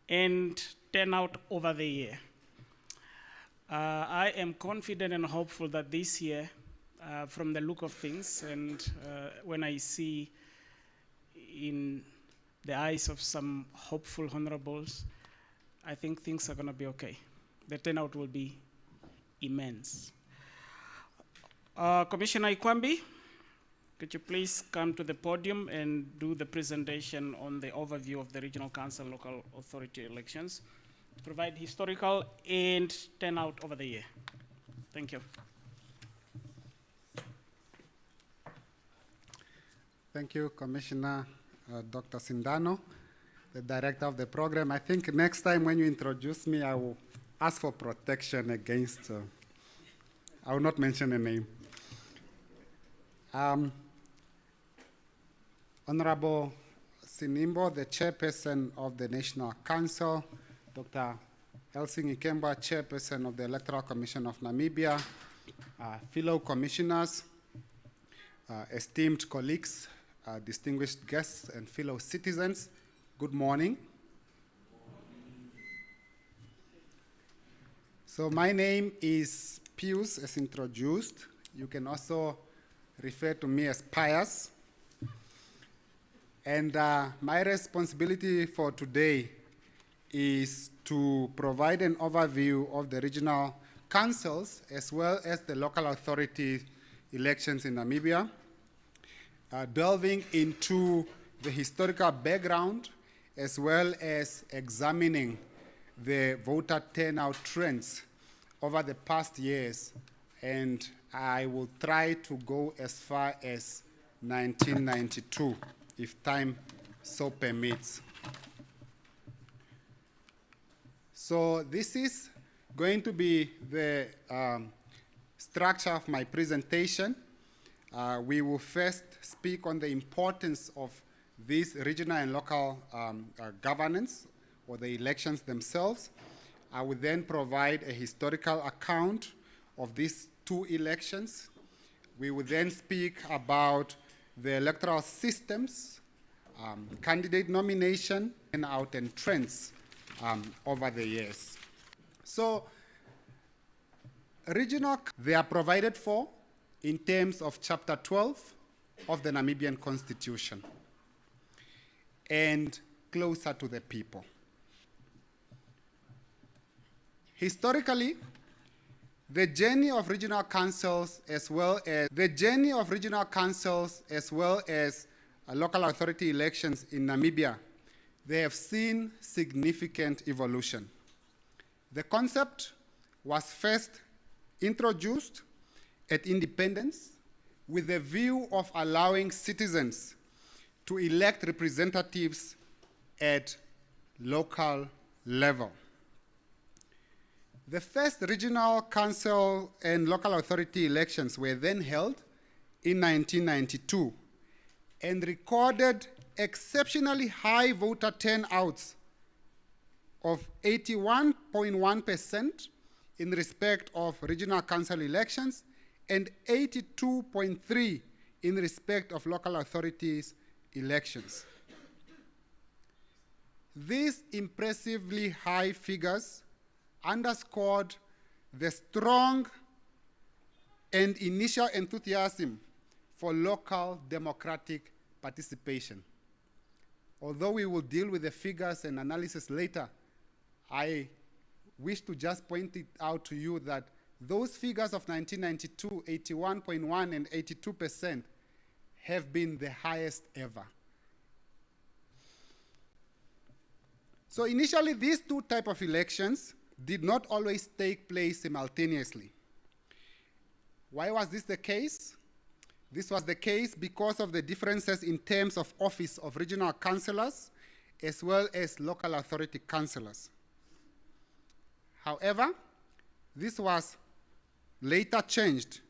and turnout over the year. I am confident and hopeful that this year, from the look of things, and when I see in the eyes of some hopeful honorables, I think things are going to be okay. The turnout will be immense. Commissioner Ikwambi, could you please come to the podium and do the presentation on the overview of the Regional Council local authority elections, provide historical and turnout over the year. Thank you. Thank you, Commissioner Dr. Sindano, the director of the program. I think next time when you introduce me, I will ask for protection against, I will not mention a name. Honorable Sinimbo, the chairperson of the National Council, Dr. Elsing Ikemba, chairperson of the Electoral Commission of Namibia, fellow commissioners, esteemed colleagues, distinguished guests, and fellow citizens, good morning. So my name is Pius, as introduced. You can also refer to me as Pius. And my responsibility for today is to provide an overview of the regional councils as well as the local authority elections in Namibia, delving into the historical background as well as examining the voter turnout trends over the past years, and I will try to go as far as 1992, if time so permits. So this is going to be the structure of my presentation. We will first speak on the importance of these regional and local governance, or the elections themselves. I will then provide a historical account of these two elections. We will then speak about the electoral systems, candidate nomination, and out and trends over the years. So, regional, they are provided for in terms of Chapter 12 of the Namibian Constitution, and closer to the people. Historically, the journey of regional councils as well as local authority elections in Namibia, they have seen significant evolution. The concept was first introduced at independence with the view of allowing citizens to elect representatives at local level. The first regional council and local authority elections were then held in 1992 and recorded exceptionally high voter turnouts of 81.1% in respect of regional council elections and 82.3% in respect of local authorities elections. These impressively high figures underscored the strong and initial enthusiasm for local democratic participation. Although we will deal with the figures and analysis later, I wish to just point it out to you that those figures of 1992, 81.1 and 82%, have been the highest ever. So initially, these two types of elections did not always take place simultaneously. Why was this the case? This was the case because of the differences in terms of office of regional councillors as well as local authority councillors. However, this was later changed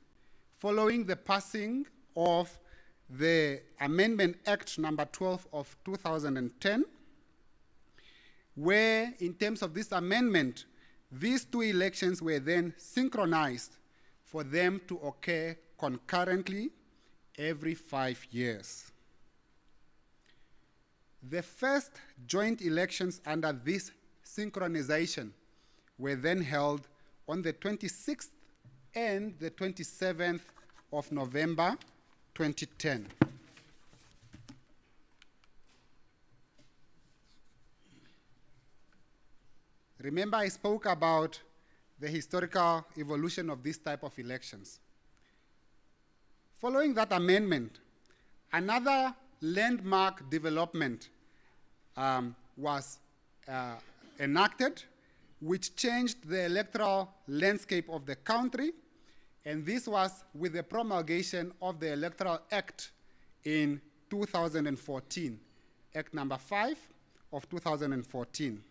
following the passing of the Amendment Act number 12 of 2010, where in terms of this amendment, these two elections were then synchronized for them to occur concurrently every 5 years. The first joint elections under this synchronization were then held on the 26th and the 27th of November 2010. Remember, I spoke about the historical evolution of this type of elections. Following that amendment, another landmark development was enacted, which changed the electoral landscape of the country, and this was with the promulgation of the Electoral Act in 2014, Act number 5 of 2014.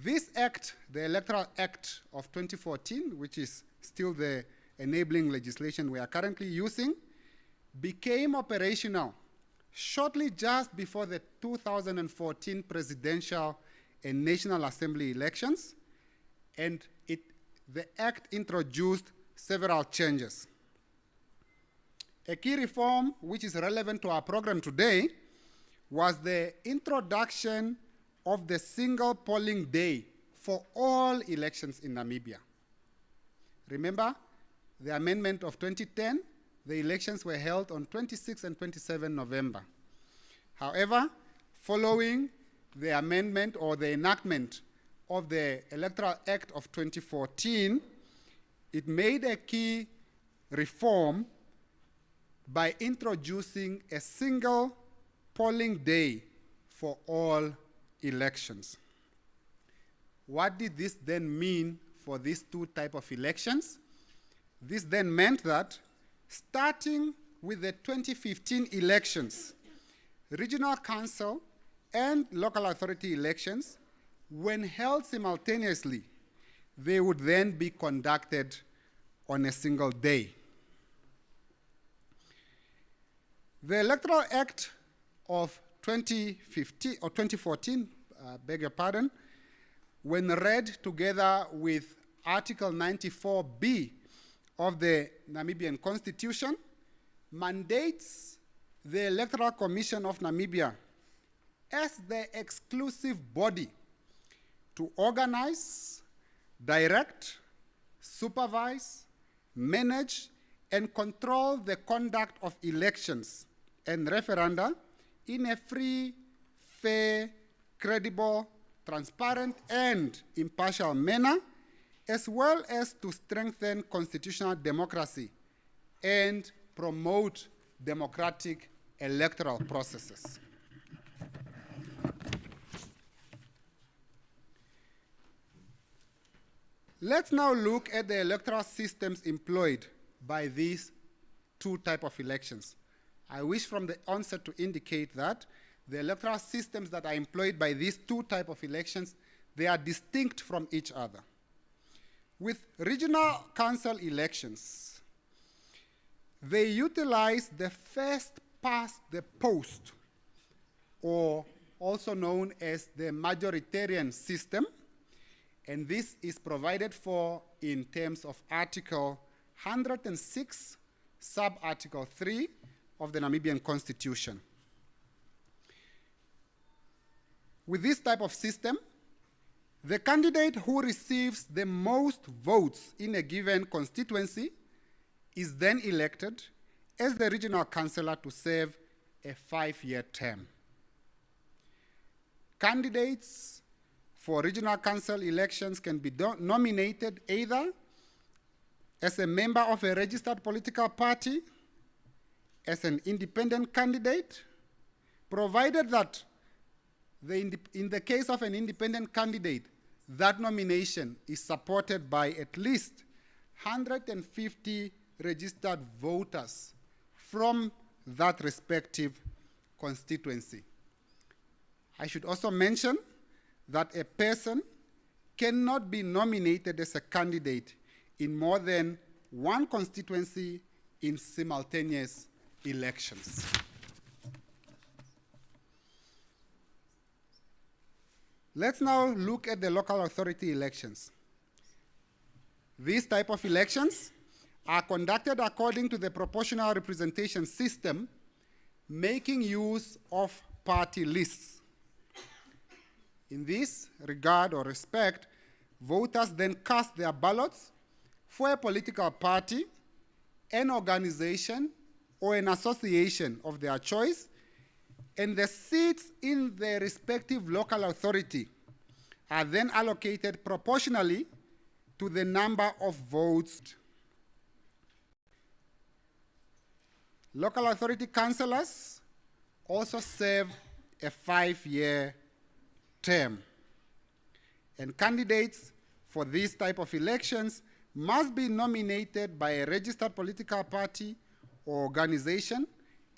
This act, the Electoral Act of 2014, which is still the enabling legislation we are currently using, became operational shortly just before the 2014 presidential and National Assembly elections, and the act introduced several changes. A key reform which is relevant to our program today was the introduction of the single polling day for all elections in Namibia. Remember, the amendment of 2010, the elections were held on 26 and 27 November. However, following the amendment or the enactment of the Electoral Act of 2014, it made a key reform by introducing a single polling day for all elections. What did this then mean for these two types of elections? This then meant that starting with the 2015 elections, regional council and local authority elections, when held simultaneously, they would then be conducted on a single day. The Electoral Act of 2015 or 2014, beg your pardon, when read together with Article 94B of the Namibian Constitution, mandates the Electoral Commission of Namibia as the exclusive body to organize, direct, supervise, manage, and control the conduct of elections and referenda in a free, fair, credible, transparent, and impartial manner, as well as to strengthen constitutional democracy and promote democratic electoral processes. Let's now look at the electoral systems employed by these two types of elections. I wish from the onset to indicate that the electoral systems that are employed by these two types of elections, they are distinct from each other. With regional council elections, they utilize the first past the post, or also known as the majoritarian system, and this is provided for in terms of Article 106, Sub-Article 3 of the Namibian Constitution. with this type of system, the candidate who receives the most votes in a given constituency is then elected as the regional councillor to serve a 5-year term. Candidates for regional council elections can be nominated either as a member of a registered political party, as an independent candidate, provided that in the case of an independent candidate, that nomination is supported by at least 150 registered voters from that respective constituency. I should also mention that a person cannot be nominated as a candidate in more than one constituency in simultaneous elections. Let's now look at the local authority elections. These type of elections are conducted according to the proportional representation system, making use of party lists. In this regard or respect, voters then cast their ballots for a political party, an organization, or an association of their choice, and the seats in the respective local authority are then allocated proportionally to the number of votes. Local authority councillors also serve a 5-year term, and candidates for this type of elections must be nominated by a registered political party or organization,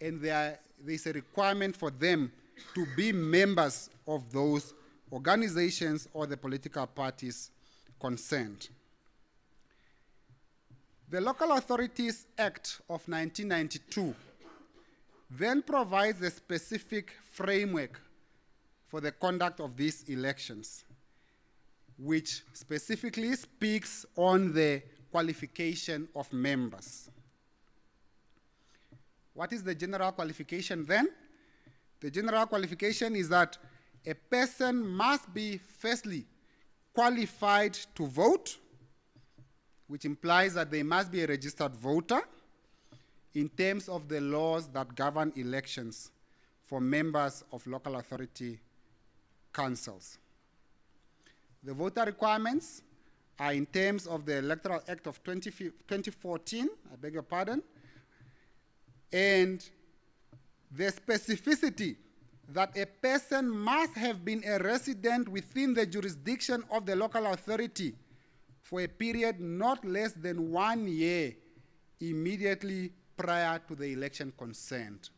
and there is a requirement for them to be members of those organizations or the political parties concerned. The Local Authorities Act of 1992 then provides a specific framework for the conduct of these elections, which specifically speaks on the qualification of members. What is the general qualification then? The general qualification is that a person must be firstly qualified to vote, which implies that they must be a registered voter in terms of the laws that govern elections for members of local authority councils. The voter requirements are in terms of the Electoral Act of 2014, I beg your pardon, and the specificity that a person must have been a resident within the jurisdiction of the local authority for a period not less than 1 year immediately prior to the election concerned.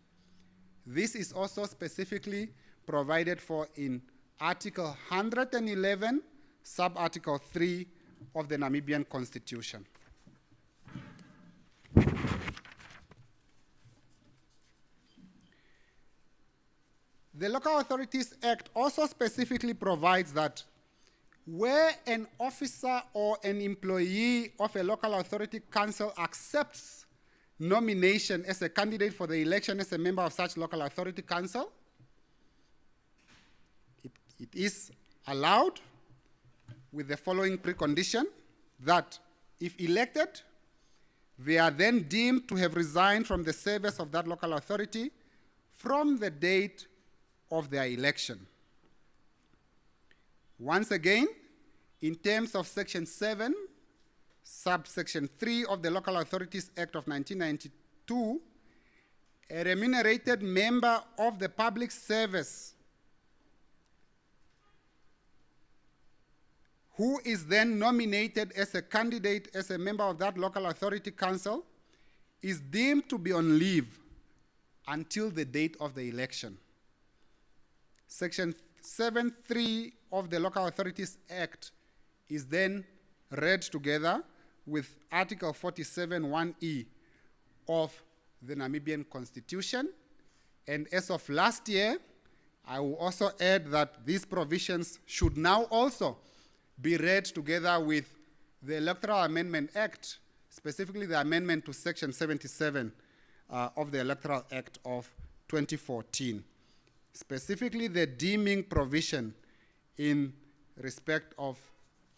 This is also specifically provided for in Article 111, Sub-Article 3 of the Namibian Constitution. The Local Authorities Act also specifically provides that where an officer or an employee of a local authority council accepts nomination as a candidate for the election as a member of such local authority council, it is allowed with the following precondition, that if elected, they are then deemed to have resigned from the service of that local authority from the date of their election. Once again, in terms of Section 7, Subsection 3 of the Local Authorities Act of 1992, a remunerated member of the public service who is then nominated as a candidate as a member of that local authority council is deemed to be on leave until the date of the election. Section 7.3 of the Local Authorities Act is then read together with Article 47(1)(e) of the Namibian Constitution. And as of last year, I will also add that these provisions should now also be read together with the Electoral Amendment Act, specifically the amendment to Section 77 of the Electoral Act of 2014. specifically the deeming provision in respect of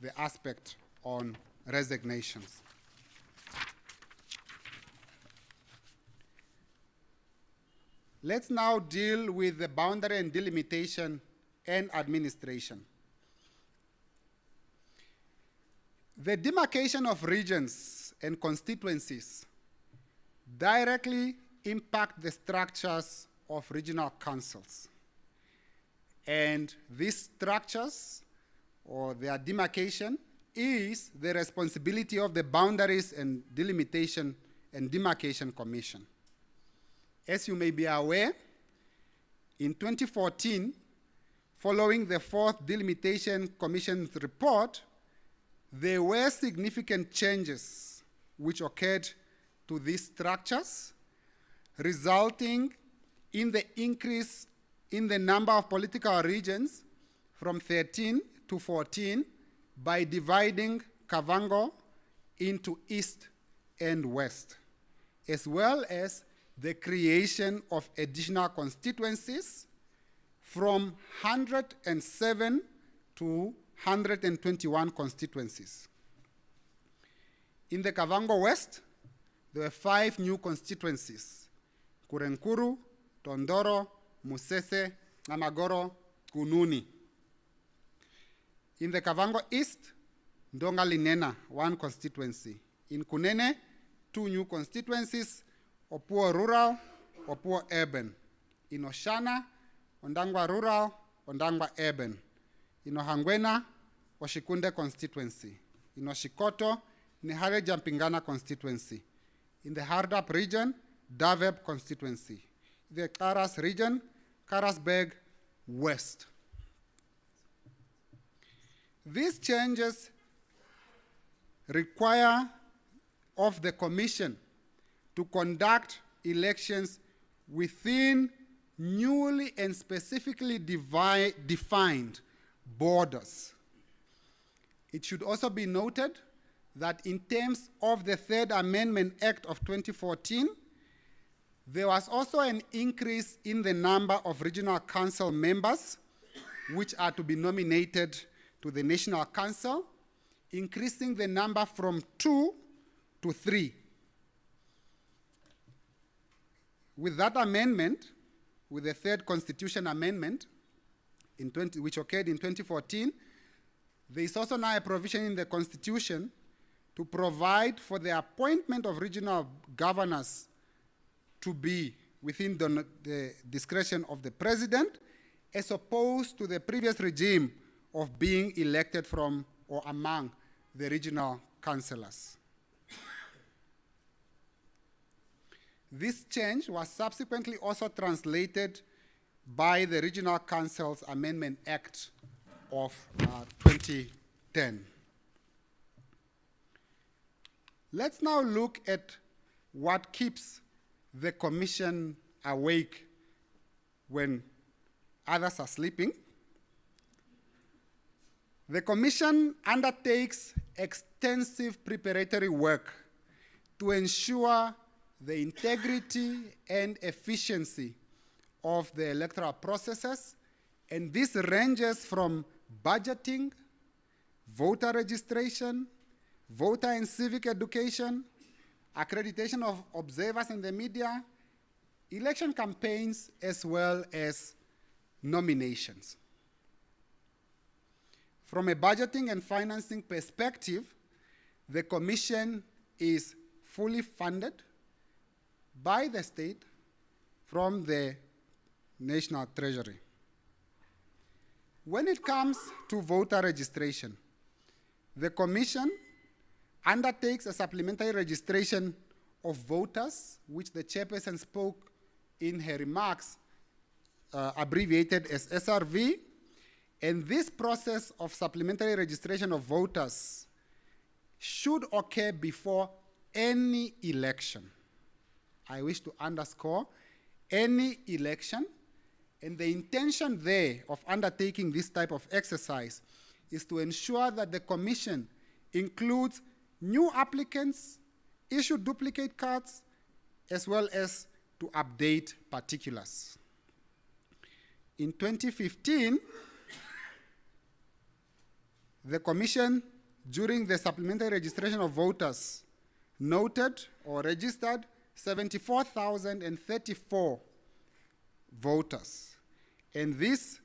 the aspect on resignations. Let's now deal with the boundary and delimitation and administration. The demarcation of regions and constituencies directly impact the structures of regional councils. And these structures, or their demarcation, is the responsibility of the Boundaries and Delimitation and Demarcation Commission. As you may be aware, in 2014, following the 4th Delimitation Commission's report, there were significant changes which occurred to these structures, resulting in the increase in the number of political regions from 13 to 14 by dividing Kavango into East and West, as well as the creation of additional constituencies from 107 to 121 constituencies. In the Kavango West, there were 5 new constituencies: Kurenkuru, Tondoro, Musese, Namagoro, Kununi. In the Kavango East, Ndonga Linena, 1 constituency. In Kunene, 2 new constituencies: Opuo Rural, Opuo Urban. In Oshana, Ondangwa Rural, Ondangwa Urban. In Ohangwena, Oshikunde constituency. In Oshikoto, Nihare Jampingana constituency. In the Hardap region, Daveb constituency. In the Karas region, Karasberg West. These changes require of the Commission to conduct elections within newly and specifically defined borders. It should also be noted that in terms of the 3rd Amendment Act of 2014, there was also an increase in the number of regional council members which are to be nominated to the National Council, increasing the number from 2 to 3. With that amendment, with the 3rd Constitution Amendment, which occurred in 2014, there is also now a provision in the Constitution to provide for the appointment of regional governors to be within the discretion of the President, as opposed to the previous regime of being elected from or among the regional councillors. This change was subsequently also translated by the Regional Councils Amendment Act of 2010. Let's now look at what keeps the Commission awake when others are sleeping. The Commission undertakes extensive preparatory work to ensure the integrity and efficiency of the electoral processes, and this ranges from budgeting, voter registration, voter and civic education, accreditation of observers in the media, election campaigns, as well as nominations. From a budgeting and financing perspective, the Commission is fully funded by the state from the National Treasury. When it comes to voter registration, the Commission undertakes a supplementary registration of voters, which the chairperson spoke in her remarks, abbreviated as SRV, and this process of supplementary registration of voters should occur before any election. I wish to underscore any election, and the intention there of undertaking this type of exercise is to ensure that the Commission includes new applicants, issue duplicate cards, as well as to update particulars. In 2015, the Commission, during the supplementary registration of voters, noted or registered 74,034 voters. And this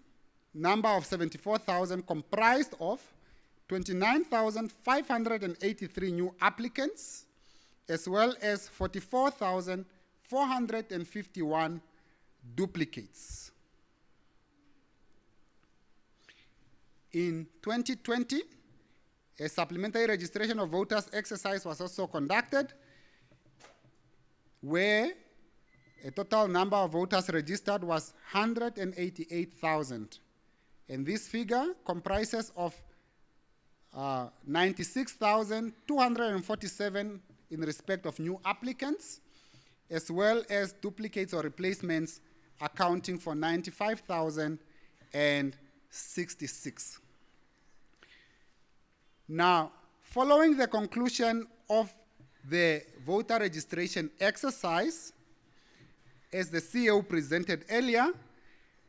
number of 74,000 comprised of 29,583 new applicants, as well as 44,451 duplicates. In 2020, a supplementary registration of voters exercise was also conducted, where a total number of voters registered was 188,000. And this figure comprises of 96,247 in respect of new applicants, as well as duplicates or replacements accounting for 95,066. Now, following the conclusion of the voter registration exercise, as the CEO presented earlier,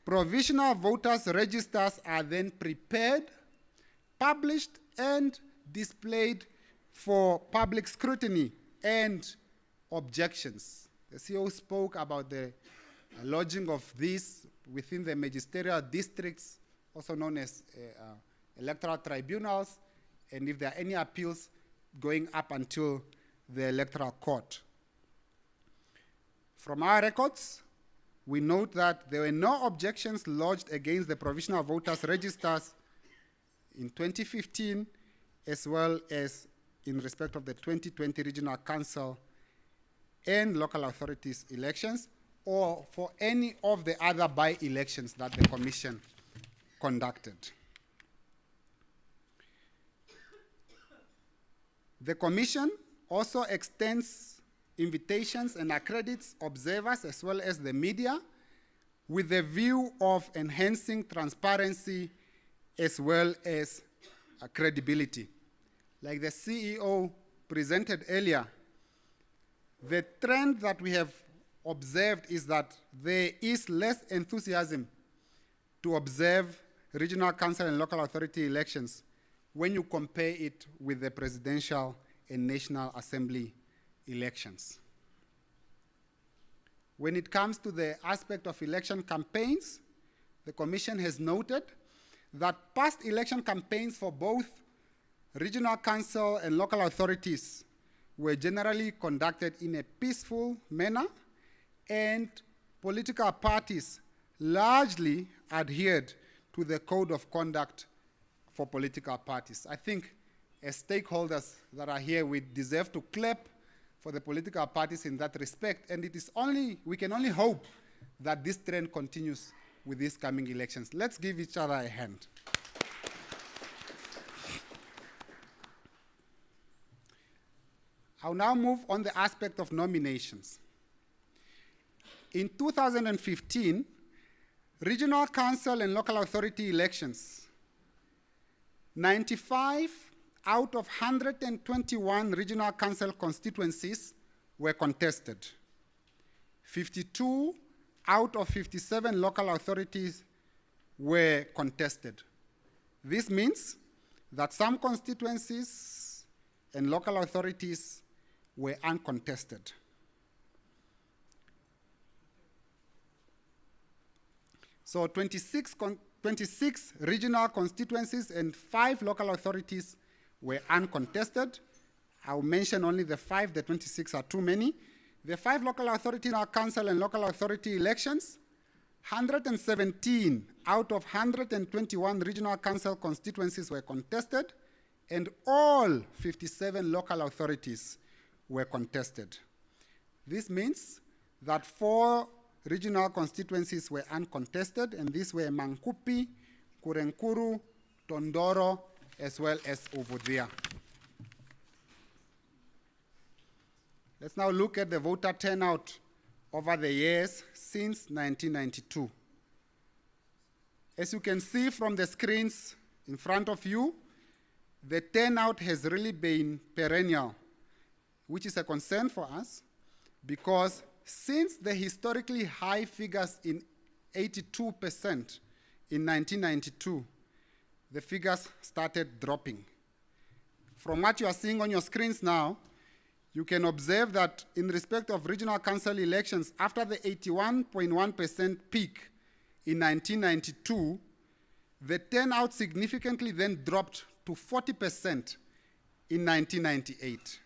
provisional voters' registers are then prepared, published, and displayed for public scrutiny and objections. The CEO spoke about the lodging of these within the magisterial districts, also known as electoral tribunals, and if there are any appeals going up until the electoral court. From our records, we note that there were no objections lodged against the provisional voters' registers in 2015, as well as in respect of the 2020 Regional Council and local authorities elections, or for any of the other by-elections that the Commission conducted. The Commission also extends invitations and accredits observers as well as the media with the view of enhancing transparency as well as credibility. Like the CEO presented earlier, the trend that we have observed is that there is less enthusiasm to observe regional council and local authority elections when you compare it with the presidential and National Assembly elections. When it comes to the aspect of election campaigns, the Commission has noted that past election campaigns for both regional council and local authorities were generally conducted in a peaceful manner, and political parties largely adhered to the code of conduct for political parties. I think as stakeholders that are here, we deserve to clap for the political parties in that respect, and it is only, we can only hope that this trend continues with these coming elections. Let's give each other a hand. I'll now move on the aspect of nominations. In 2015, regional council and local authority elections, 95 out of 121 regional council constituencies were contested. 52 out of 57 local authorities were contested. This means that some constituencies and local authorities were uncontested. So 26 regional constituencies and 5 local authorities were uncontested. I'll mention only the 5, the 26 are too many. The 5 local authorities are council and local authority elections. 117 out of 121 regional council constituencies were contested, and all 57 local authorities were contested. This means that 4 regional constituencies were uncontested, and these were Mankupi, Kurenkuru, Tondoro, as well as Ovodhia. Let's now look at the voter turnout over the years since 1992. As you can see from the screens in front of you, the turnout has really been perennial, which is a concern for us, because since the historically high figures in 82% in 1992, the figures started dropping. From what you are seeing on your screens now, you can observe that in respect of regional council elections, after the 81.1% peak in 1992, the turnout significantly then dropped to 40% in 1998.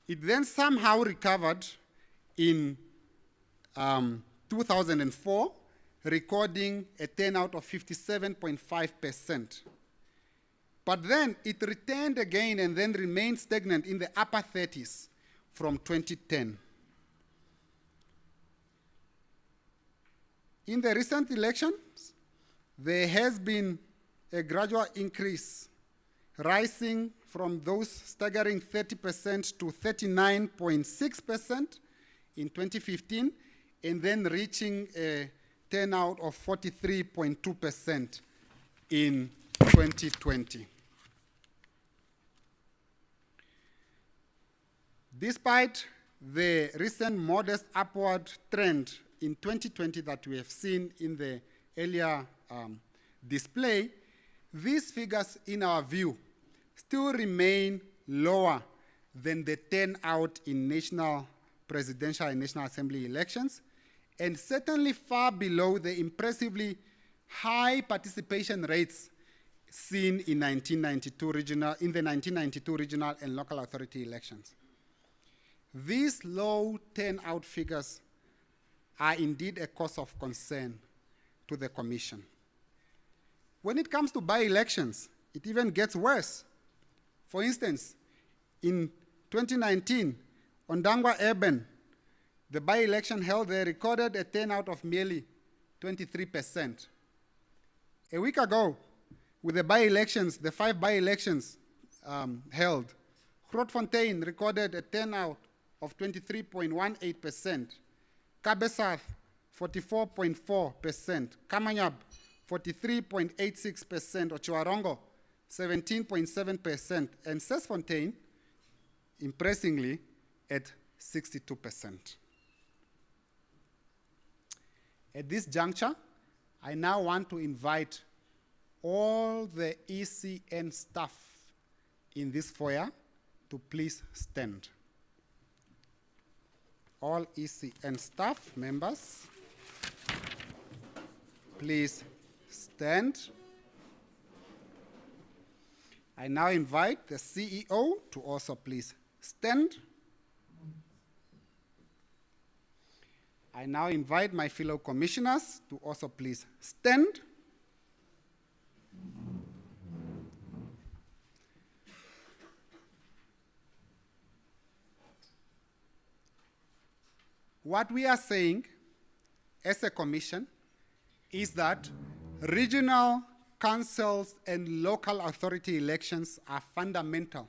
It then somehow recovered in 2004, recording a turnout of 57.5%. But then it returned again and then remained stagnant in the upper 30s from 2010. In the recent elections, there has been a gradual increase, rising from those staggering 30% to 39.6% in 2015, and then reaching a turnout of 43.2% in 2020. Despite the recent modest upward trend in 2020 that we have seen in the earlier display, these figures, in our view, still remain lower than the turnout in national presidential and national assembly elections, and certainly far below the impressively high participation rates seen in the 1992 regional and local authority elections. These low turnout figures are indeed a cause of concern to the Commission. When it comes to by-elections, it even gets worse. For instance, in 2019, on Dangwa Urban, the by-election held there recorded a turnout of merely 23%. A week ago, with the by-elections, the 5 by-elections held, Grootfontein recorded a turnout of 23.18%, Kabe South 44.4%, Kamanyab 43.86%, Ochiwarongo 17.7%, and Sesfontein, impressingly, at 62%. At this juncture, I now want to invite all the ECN staff in this foyer to please stand. All ECN staff members, please stand. I now invite the CEO to also please stand. I now invite my fellow commissioners to also please stand. What we are saying as a commission is that regional councils and local authority elections are fundamental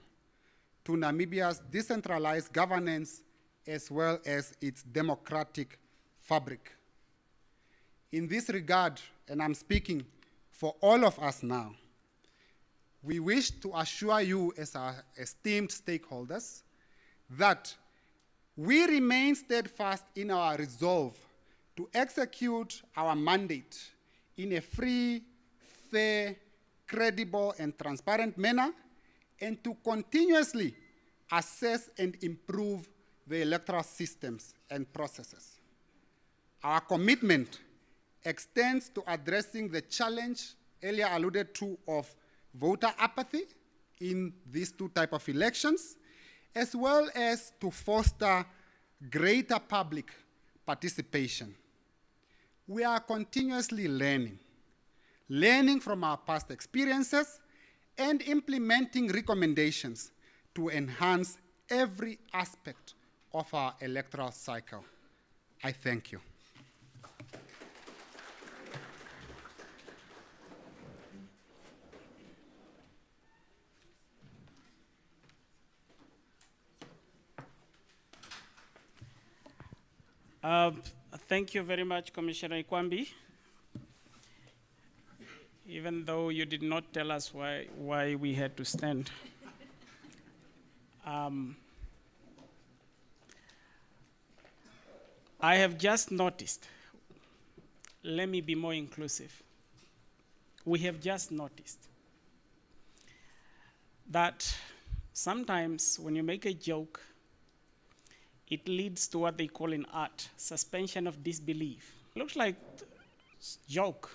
to Namibia's decentralized governance as well as its democratic fabric. In this regard, and I'm speaking for all of us now, we wish to assure you as our esteemed stakeholders that we remain steadfast in our resolve to execute our mandate in a free, fair, credible, and transparent manner, and to continuously assess and improve the electoral systems and processes. Our commitment extends to addressing the challenge earlier alluded to of voter apathy in these 2 types of elections, as well as to foster greater public participation. We are continuously learning from our past experiences and implementing recommendations to enhance every aspect of our electoral cycle. I thank you. Thank you very much, Commissioner Ikwambi. Even though you did not tell us why we had to stand. I have just noticed let me be more inclusive. We have just noticed that sometimes when you make a joke, it leads to what they call in art, suspension of disbelief. Looks like joke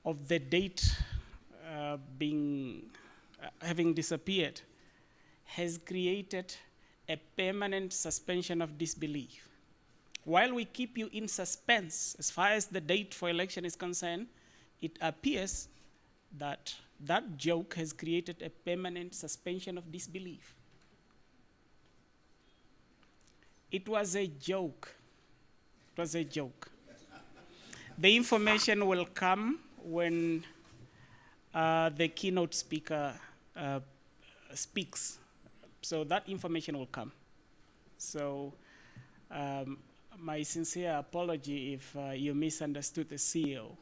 of the date having disappeared has created a permanent suspension of disbelief. While we keep you in suspense as far as the date for election is concerned, it appears that that joke has created a permanent suspension of disbelief. It was a joke. It was a joke. The information will come when the keynote speaker speaks. So that information will come. So my sincere apology if you misunderstood the CEO.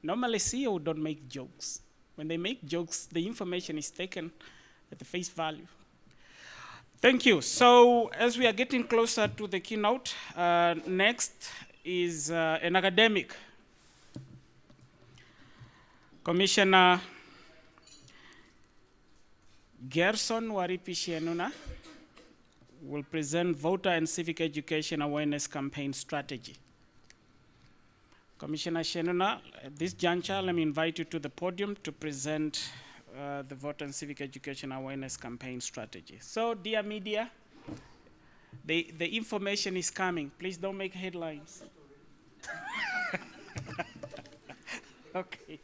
Normally, CEO don't make jokes. When they make jokes, the information is taken at the face value. Thank you. So as we are getting closer to the keynote, next is an academic. Commissioner Gerson Waripi-Shenuna will present Voter and Civic Education Awareness Campaign Strategy. Commissioner Shenuna, at this juncture, let me invite you to the podium to present the Voter and Civic Education Awareness Campaign Strategy. So, dear media, the information is coming. Please don't make headlines. Okay.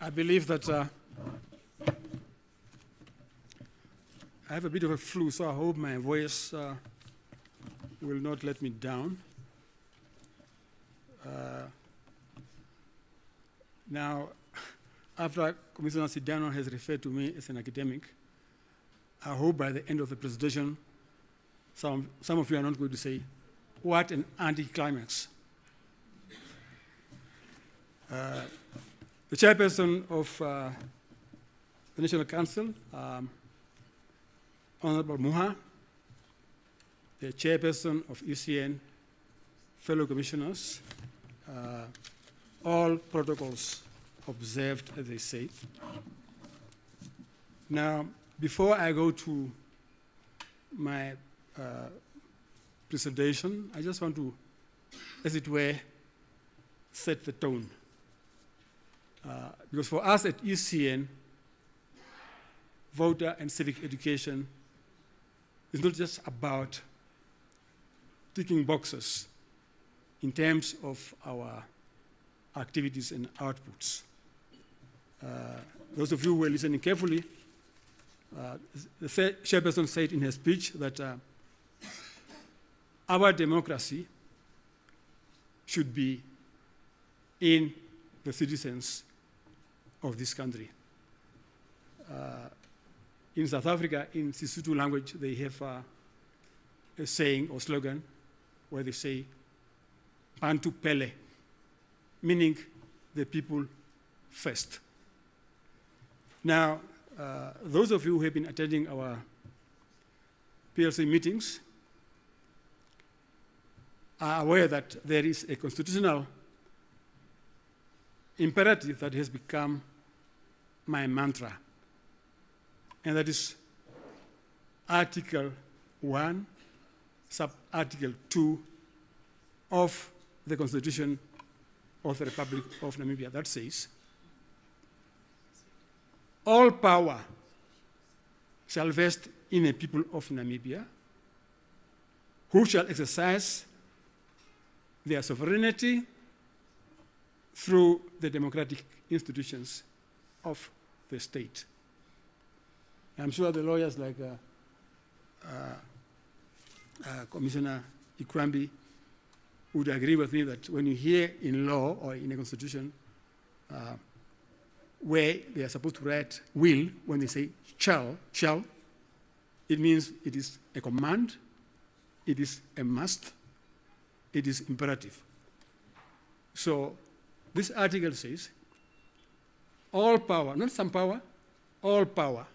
I believe that I have a bit of a flu, so I hope my voice will not let me down. Now, after Commissioner Sidano has referred to me as an academic, I hope by the end of the presentation, some of you are not going to say, what an anticlimax. The chairperson of the National Council, Honorable Muha, the chairperson of ECN, fellow commissioners, all protocols observed, as they say. Now, before I go to my presentation, I just want to, as it were, set the tone. Because for us at ECN, voter and civic education is not just about ticking boxes in terms of our activities and outputs. Those of you who were listening carefully, the chairperson said in her speech that our democracy should be in the citizens of this country. In South Africa, in Sesotho language, they have a saying or slogan where they say, Bantu Pele, meaning the people first. Now, those of you who have been attending our PLC meetings are aware that there is a constitutional imperative that has become my mantra, and that is Article 1, Sub-Article 2 of the Constitution of the Republic of Namibia, that says, all power shall vest in a people of Namibia, who shall exercise their sovereignty through the democratic institutions of the state. I'm sure the lawyers like Commissioner Ikwambi would agree with me that when you hear in law or in a constitution where they are supposed to write will, when they say shall, it means it is a command, it is a must, it is imperative. So this article says, all power, not some power, all power,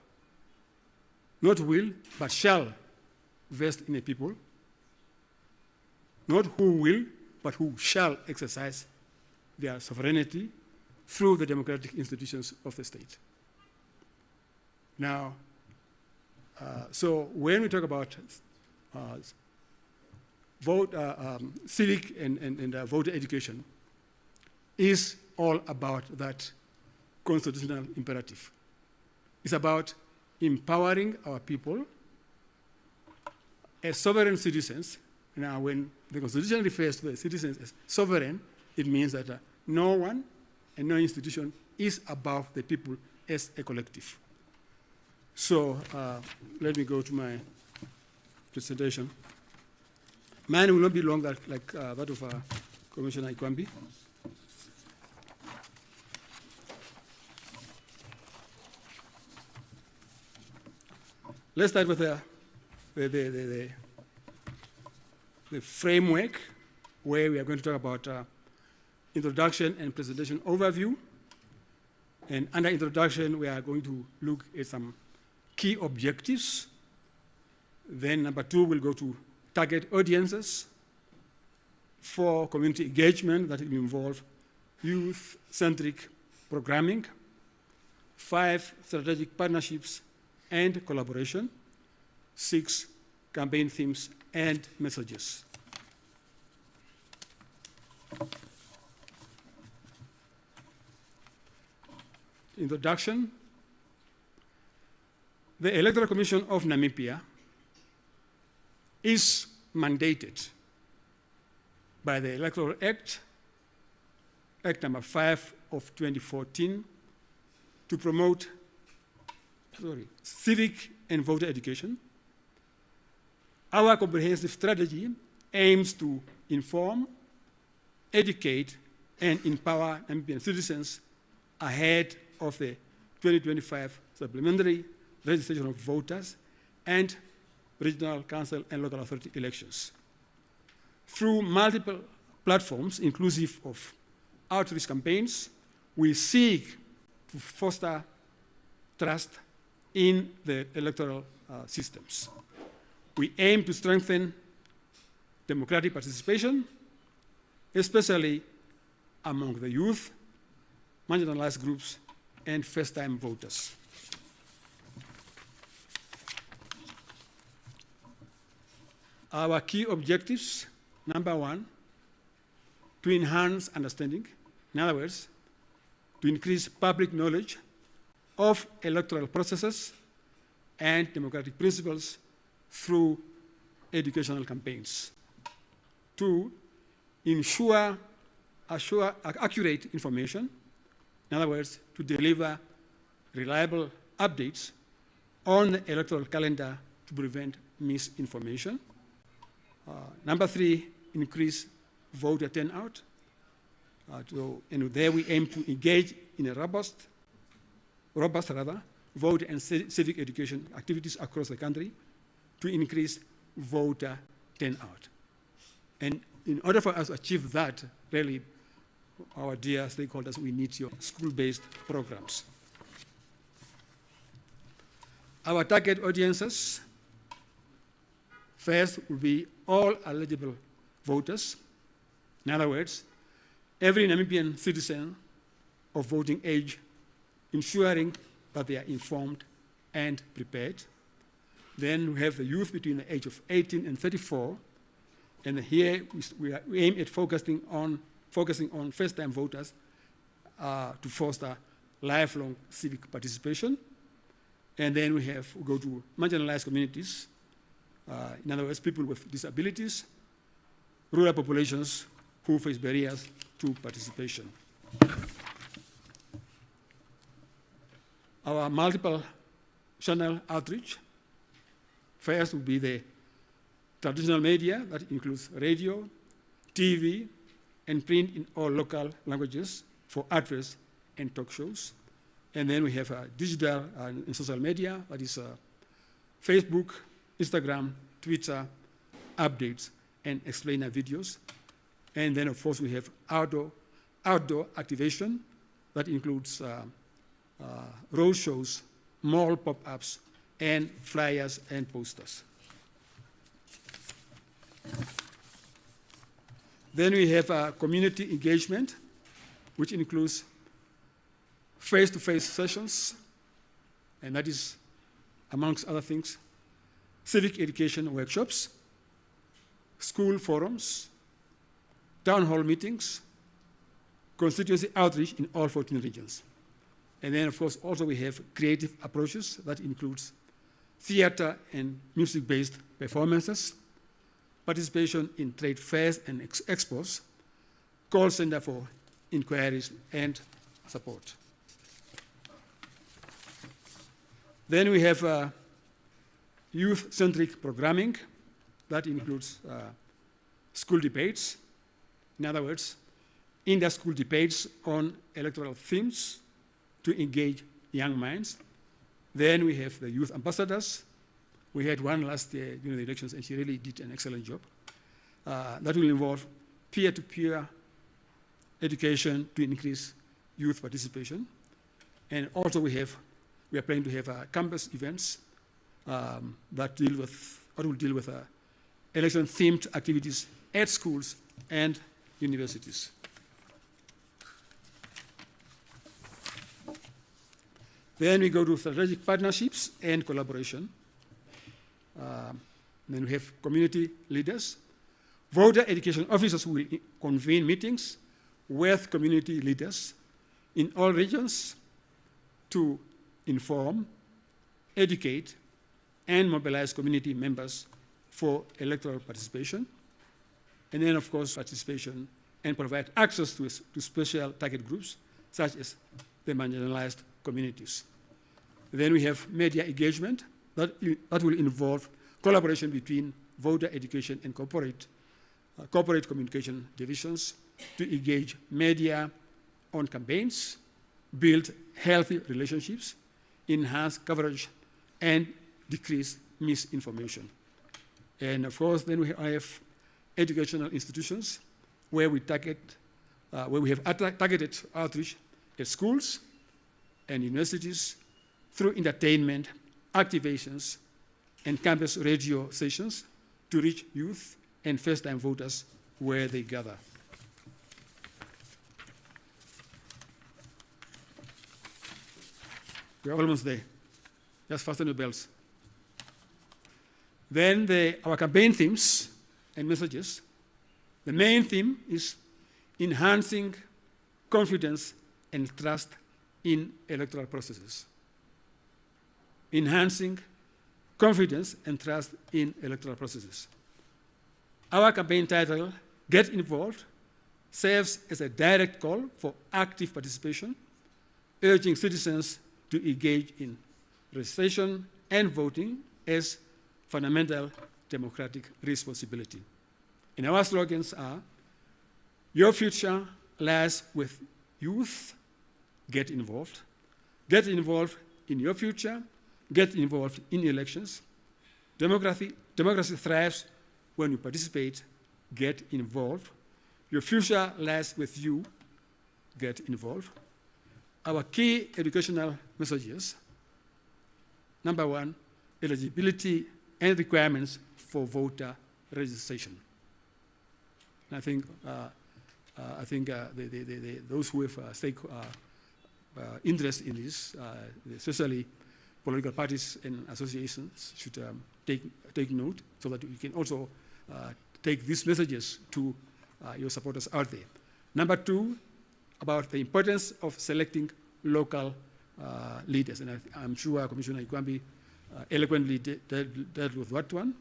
not will, but shall vest in a people, not who will, but who shall exercise their sovereignty through the democratic institutions of the state. Now, so when we talk about civic and voter education, is all about that constitutional imperative. It's about empowering our people as sovereign citizens. Now, when the Constitution refers to the citizens as sovereign, it means that no one and no institution is above the people as a collective. So let me go to my presentation. Mine will not be long like that of Commissioner Ikwambi. Let's start with the framework, where we are going to talk about introduction and presentation overview. And under introduction, we are going to look at some key objectives. Then number 2, we'll go to target audiences. 4, community engagement that will involve youth-centric programming. 5, strategic partnerships and collaboration. 6, campaign themes and messages. Introduction. The Electoral Commission of Namibia is mandated by the Electoral Act, Act number 5 of 2014, to promote civic and voter education. Our comprehensive strategy aims to inform, educate, and empower Namibian citizens ahead of the 2025 supplementary registration of voters and regional council and local authority elections. Through multiple platforms, inclusive of outreach campaigns, we seek to foster trust in the electoral systems. We aim to strengthen democratic participation, especially among the youth, marginalized groups, and first-time voters. Our key objectives, number 1, to enhance understanding. In other words, to increase public knowledge of electoral processes and democratic principles through educational campaigns. 2, ensure accurate information. In other words, to deliver reliable updates on the electoral calendar to prevent misinformation. Number 3, increase voter turnout. And there we aim to engage in a robust voter and civic education activities across the country to increase voter turnout. And in order for us to achieve that, really, our dear stakeholders, we need your school-based programs. Our target audiences, first, will be all eligible voters. In other words, every Namibian citizen of voting age, ensuring that they are informed and prepared. Then we have the youth between the age of 18 and 34. And here we aim at focusing on first-time voters to foster lifelong civic participation. And then we go to marginalized communities. In other words, people with disabilities, rural populations who face barriers to participation. Our multiple channel outreach. First will be the traditional media, that includes radio, TV, and print in all local languages for address and talk shows. And then we have digital and social media, that is Facebook, Instagram, Twitter, updates, and explainer videos. And then, of course, we have outdoor activation that includes road shows, mall pop-ups, and flyers and posters. Then we have community engagement, which includes face-to-face sessions, and that is, amongst other things, civic education workshops, school forums, town hall meetings, constituency outreach in all 14 regions. And then, of course, also we have creative approaches that includes theater and music-based performances, participation in trade fairs and expos, call center for inquiries and support. Then we have youth-centric programming that includes school debates. In other words, inter-school debates on electoral themes to engage young minds. Then we have the youth ambassadors. We had one last year during the elections, and she really did an excellent job. That will involve peer-to-peer education to increase youth participation. And also we are planning to have campus events that will deal with election-themed activities at schools and universities. Then we go to strategic partnerships and collaboration. Then we have community leaders. Voter education officers will convene meetings with community leaders in all regions to inform, educate, and mobilize community members for electoral participation. And then, of course, participation and provide access to special target groups, such as the marginalized communities. Then we have media engagement that will involve collaboration between voter education and corporate communication divisions to engage media on campaigns, build healthy relationships, enhance coverage, and decrease misinformation. And of course, then we have educational institutions where we have targeted outreach at schools and universities through entertainment, activations, and campus radio sessions to reach youth and first-time voters where they gather. We're almost there. Just fasten your belts. Then our campaign themes and messages. The main theme is enhancing confidence and trust in electoral processes. Enhancing confidence and trust in electoral processes. Our campaign title, Get Involved, serves as a direct call for active participation, urging citizens to engage in registration and voting as fundamental democratic responsibility. And our slogans are, your future lies with youth, get involved in your future, get involved in elections, democracy thrives when you participate, get involved, your future lies with you, get involved. Our key educational messages, number one, eligibility and requirements for voter registration. And I think those who have interest in this, especially political parties and associations, should take note so that you can also take these messages to your supporters out there. Number two, about the importance of selecting local leaders, and I'm sure Commissioner Ikwambi eloquently dealt with that one.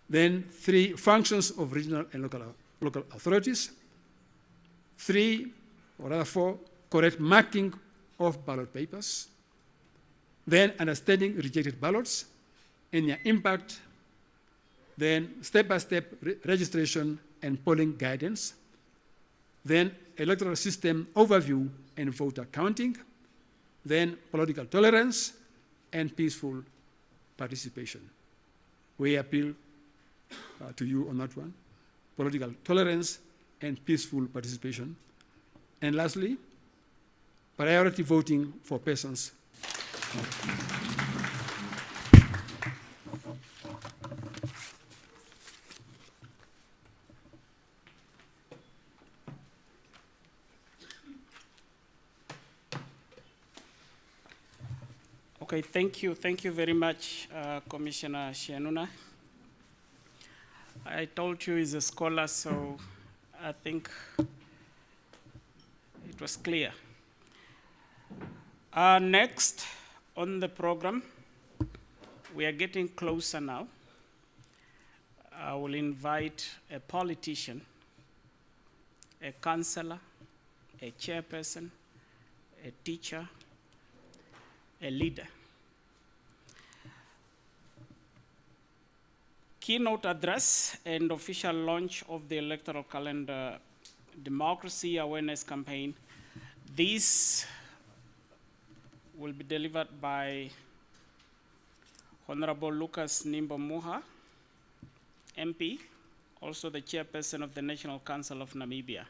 Then three, functions of regional and local authorities. Four, correct marking of ballot papers. Then understanding rejected ballots and their impact. Then step-by-step registration and polling guidance. Then electoral system overview and voter counting. Then political tolerance and peaceful participation. We appeal to you on that one. Political tolerance and peaceful participation. And lastly, priority voting for persons. Okay, thank you. Thank you very much, Commissioner Shianuna. I told you he's a scholar, so I think it was clear. Next on the program, we are getting closer now. I will invite a politician, a councillor, a chairperson, a teacher, a leader. Keynote address and official launch of the electoral calendar democracy awareness campaign. This will be delivered by Honorable Lucas Nimbo Muha, MP, also the chairperson of the National Council of Namibia.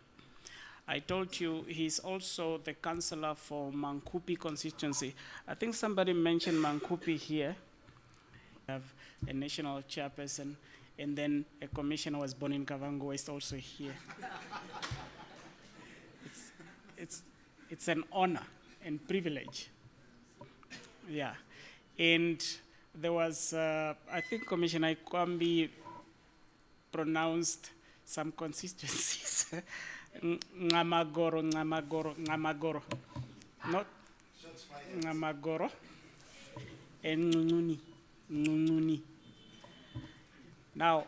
I told you he's also the councillor for Mankupi constituency. I think somebody mentioned Mankupi here. We have a national chairperson, and then a commissioner was born in Kavango West also here. It's an honor and privilege. Yeah, and there was, I think Commissioner Ikwambi pronounced some constituencies. Ngamagoro, not Ngamagoro, and Nununi. Now,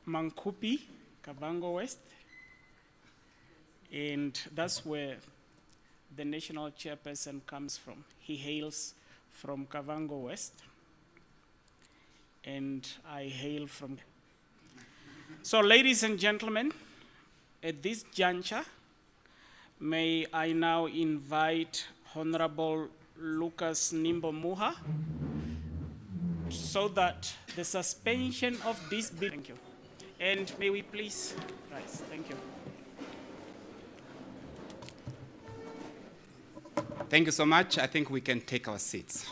Mankupi, Kavango West, and that's where the national chairperson comes from. He hails from Kavango West, and I hail from. So, ladies and gentlemen, at this juncture, may I now invite Honorable Lucas Nimbo Muha so that the suspension of this bill. Thank you. And may we please rise. Thank you. Thank you so much. I think we can take our seats.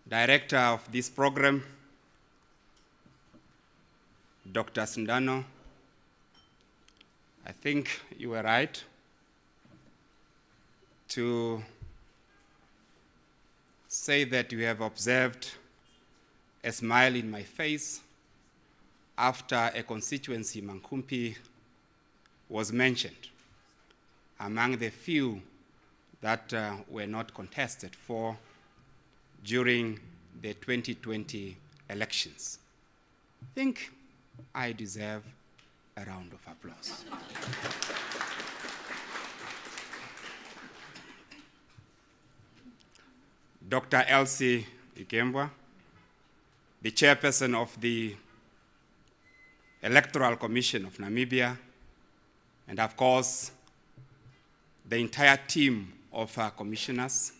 Director of this program, Dr. Sindano, I think you were right to say that you have observed a smile in my face after a constituency, Mankupi, was mentioned among the few that were not contested for during the 2020 elections. I think I deserve a round of applause. Dr. Elsie Ikembwa, the chairperson of the Electoral Commission of Namibia, and of course, the entire team of commissioners,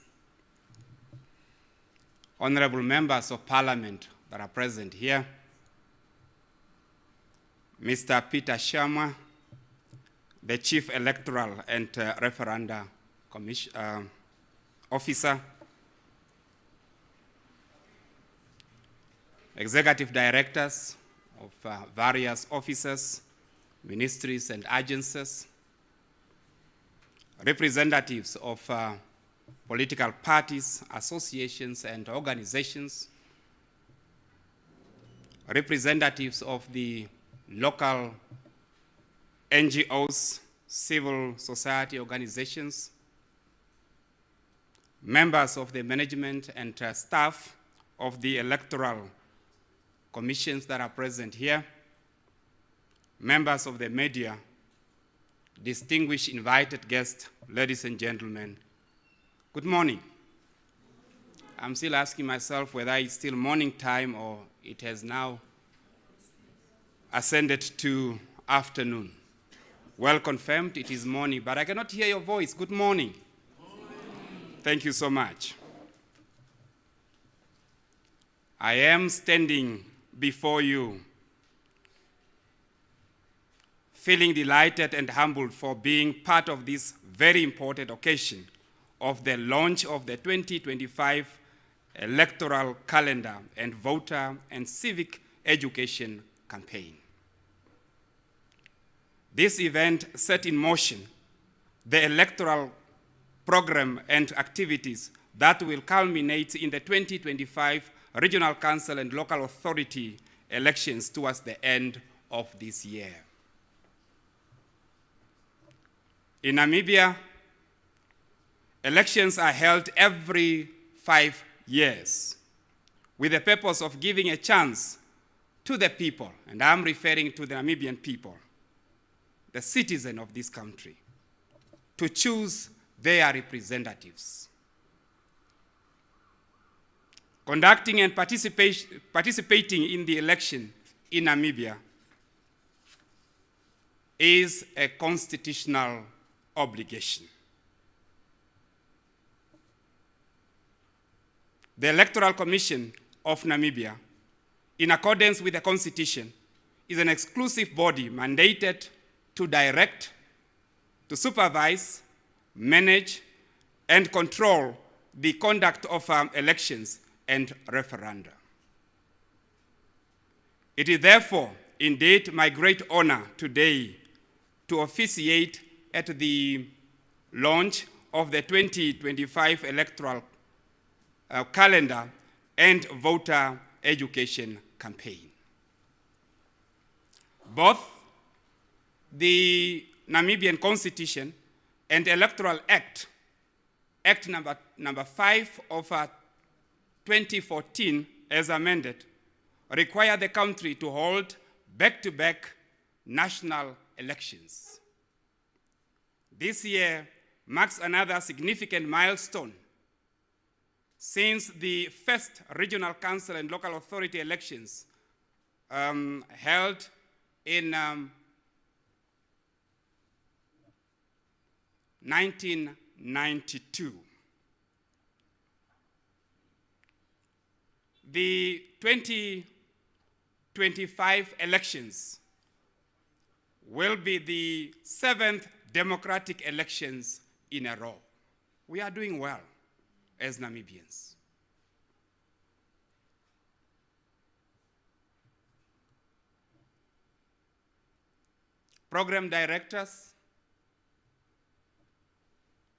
honorable members of parliament that are present here, Mr. Peter Shamwa, the Chief Electoral and Referenda Officer, executive directors of various offices, ministries and agencies, representatives of political parties, associations and organizations, representatives of the local NGOs, civil society organizations, members of the management and staff of the electoral commissions that are present here, members of the media, distinguished invited guests, ladies and gentlemen, good morning. I'm still asking myself whether it's still morning time or it has now ascended to afternoon. Well confirmed, it is morning, but I cannot hear your voice. Good morning. Good morning. Thank you so much. I am standing before you, feeling delighted and humbled for being part of this very important occasion of the launch of the 2025 electoral calendar and voter and civic education campaign. This event set in motion the electoral program and activities that will culminate in the 2025 Regional Council and Local Authority elections towards the end of this year. In Namibia, elections are held every 5 years with the purpose of giving a chance to the people, and I'm referring to the Namibian people, the citizens of this country, to choose their representatives. Conducting and participating in the election in Namibia is a constitutional obligation. The Electoral Commission of Namibia, in accordance with the Constitution, is an exclusive body mandated to direct, to supervise, manage, and control the conduct of elections and referenda. It is therefore indeed my great honor today to officiate at the launch of the 2025 electoral calendar and voter education campaign. Both the Namibian Constitution and Electoral Act, Act number 5 of 2014 as amended, require the country to hold back-to-back national elections. This year marks another significant milestone since the first Regional Council and Local Authority elections held in 1992. The 2025 elections will be the 7th democratic elections in a row. We are doing well as Namibians. Program directors,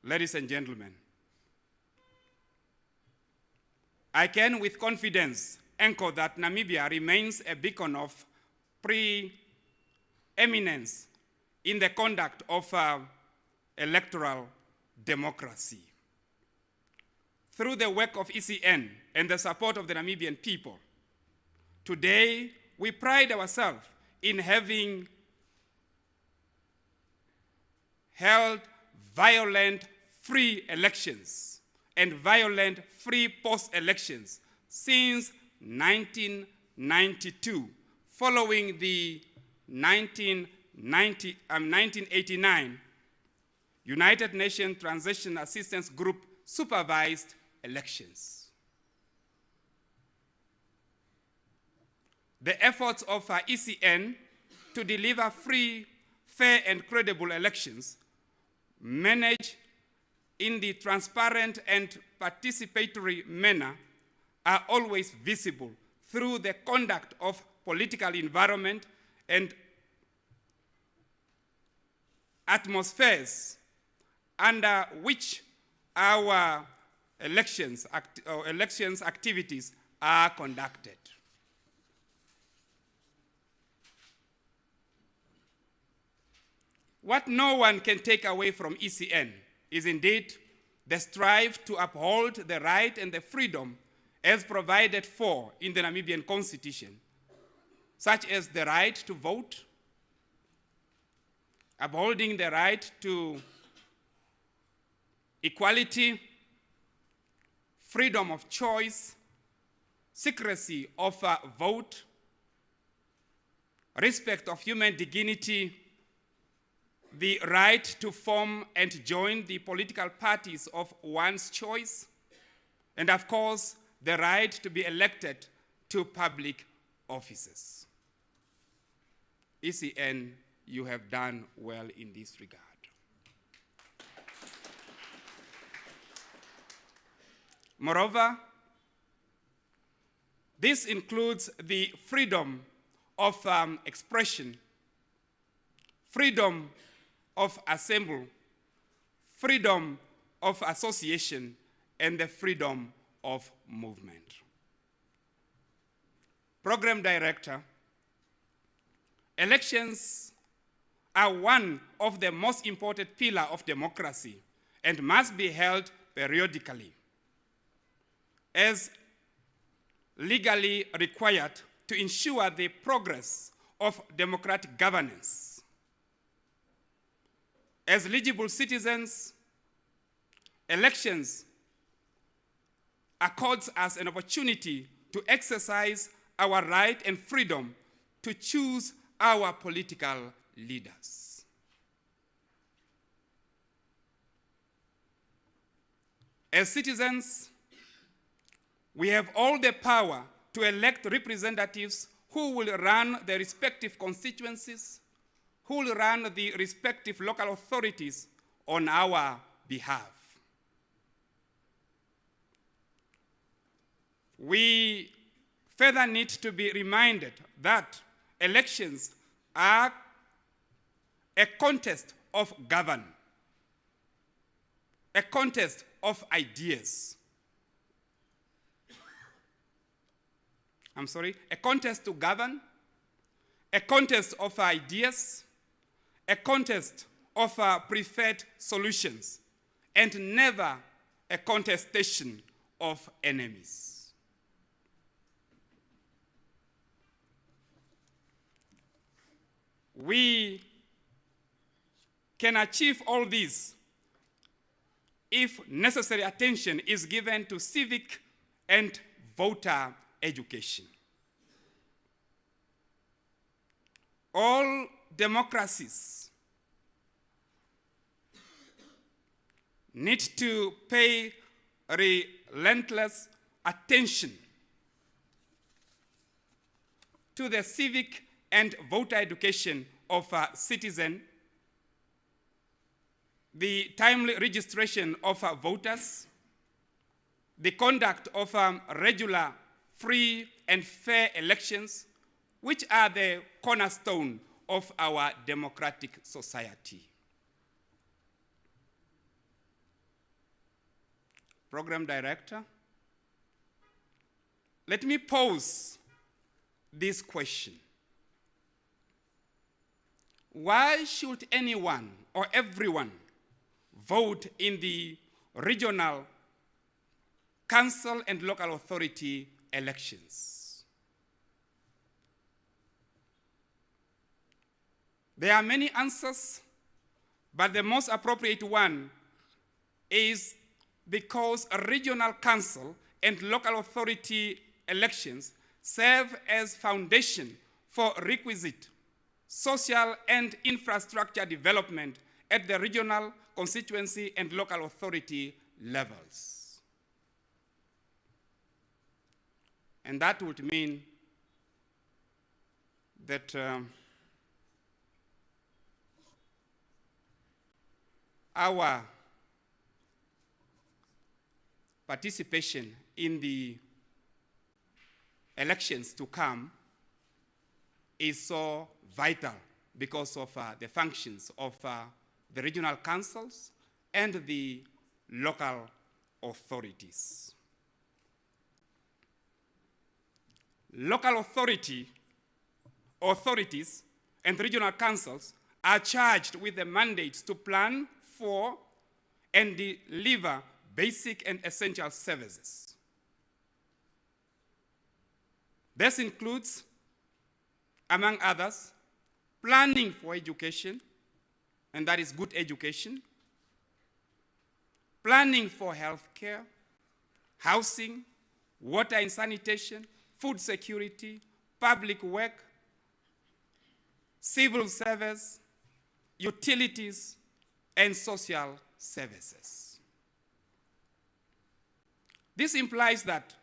ladies and gentlemen, I can with confidence echo that Namibia remains a beacon of preeminence in the conduct of electoral democracy. Through the work of ECN and the support of the Namibian people, today we pride ourselves in having held violent free elections and violent free post-elections since 1992, following the 1989 United Nations Transition Assistance Group supervised elections. The efforts of ECN to deliver free, fair, and credible elections managed in the transparent and participatory manner are always visible through the conduct of political environment and atmospheres under which our elections activities are conducted. What no one can take away from ECN is indeed the strive to uphold the right and the freedom as provided for in the Namibian Constitution, such as the right to vote, upholding the right to equality, freedom of choice, secrecy of vote, respect of human dignity, the right to form and join the political parties of one's choice, and of course, the right to be elected to public offices. ECN, you have done well in this regard. Moreover, this includes the freedom of expression, freedom of assembly, freedom of association, and the freedom of movement. Program Director, elections are one of the most important pillars of democracy and must be held periodically as legally required to ensure the progress of democratic governance. As eligible citizens, elections accords us an opportunity to exercise our right and freedom to choose our political leaders. As citizens, we have all the power to elect representatives who will run the respective constituencies, who will run the respective local authorities on our behalf. We further need to be reminded that elections are a contest of government, a contest of ideas. A contest to govern, a contest of ideas, a contest of preferred solutions, and never a contestation of enemies. We can achieve all this if necessary attention is given to civic and voter education. All democracies need to pay relentless attention to the civic and voter education of citizens, the timely registration of voters, the conduct of regular, free, and fair elections, which are the cornerstone of our democratic society. Program Director, let me pose this question. Why should anyone or everyone vote in the regional council and local authority elections? There are many answers, but the most appropriate one is because a regional council and local authority elections serve as foundation for requisite social and infrastructure development at the regional, constituency, and local authority levels. And that would mean that our participation in the elections to come is so vital because of the functions of the regional councils and the local authorities. Local authorities and regional councils are charged with the mandates to plan for and deliver basic and essential services. This includes, among others, planning for education, and that is good education, planning for healthcare, housing, water and sanitation, food security, public work, civil service, utilities, and social services. This implies that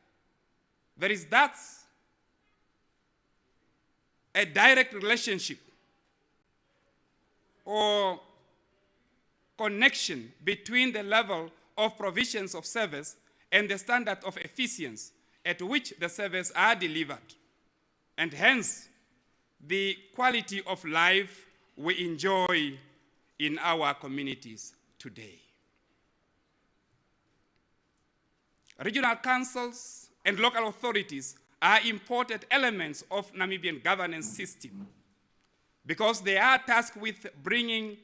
there is that a direct relationship or connection between the level of provisions of service and the standard of efficiency at which the services are delivered, and hence the quality of life we enjoy in our communities today. Regional councils and local authorities are important elements of Namibian governance system because they are tasked with bringing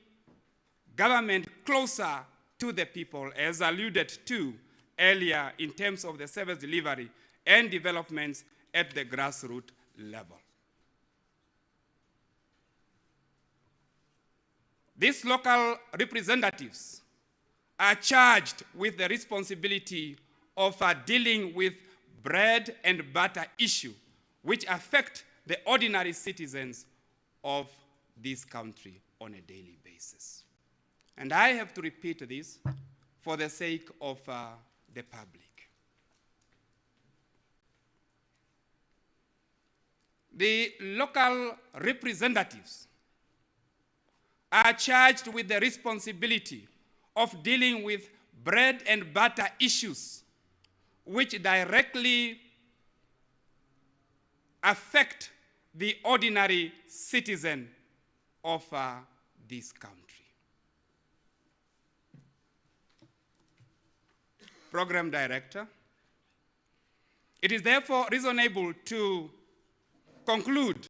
government closer to the people, as alluded to earlier in terms of the service delivery and developments at the grassroots level. These local representatives are charged with the responsibility of dealing with bread and butter issue, which affect the ordinary citizens of this country on a daily basis. And I have to repeat this for the sake of the public. The local representatives are charged with the responsibility of dealing with bread and butter issues which directly affect the ordinary citizen of this country. Program Director, it is therefore reasonable to conclude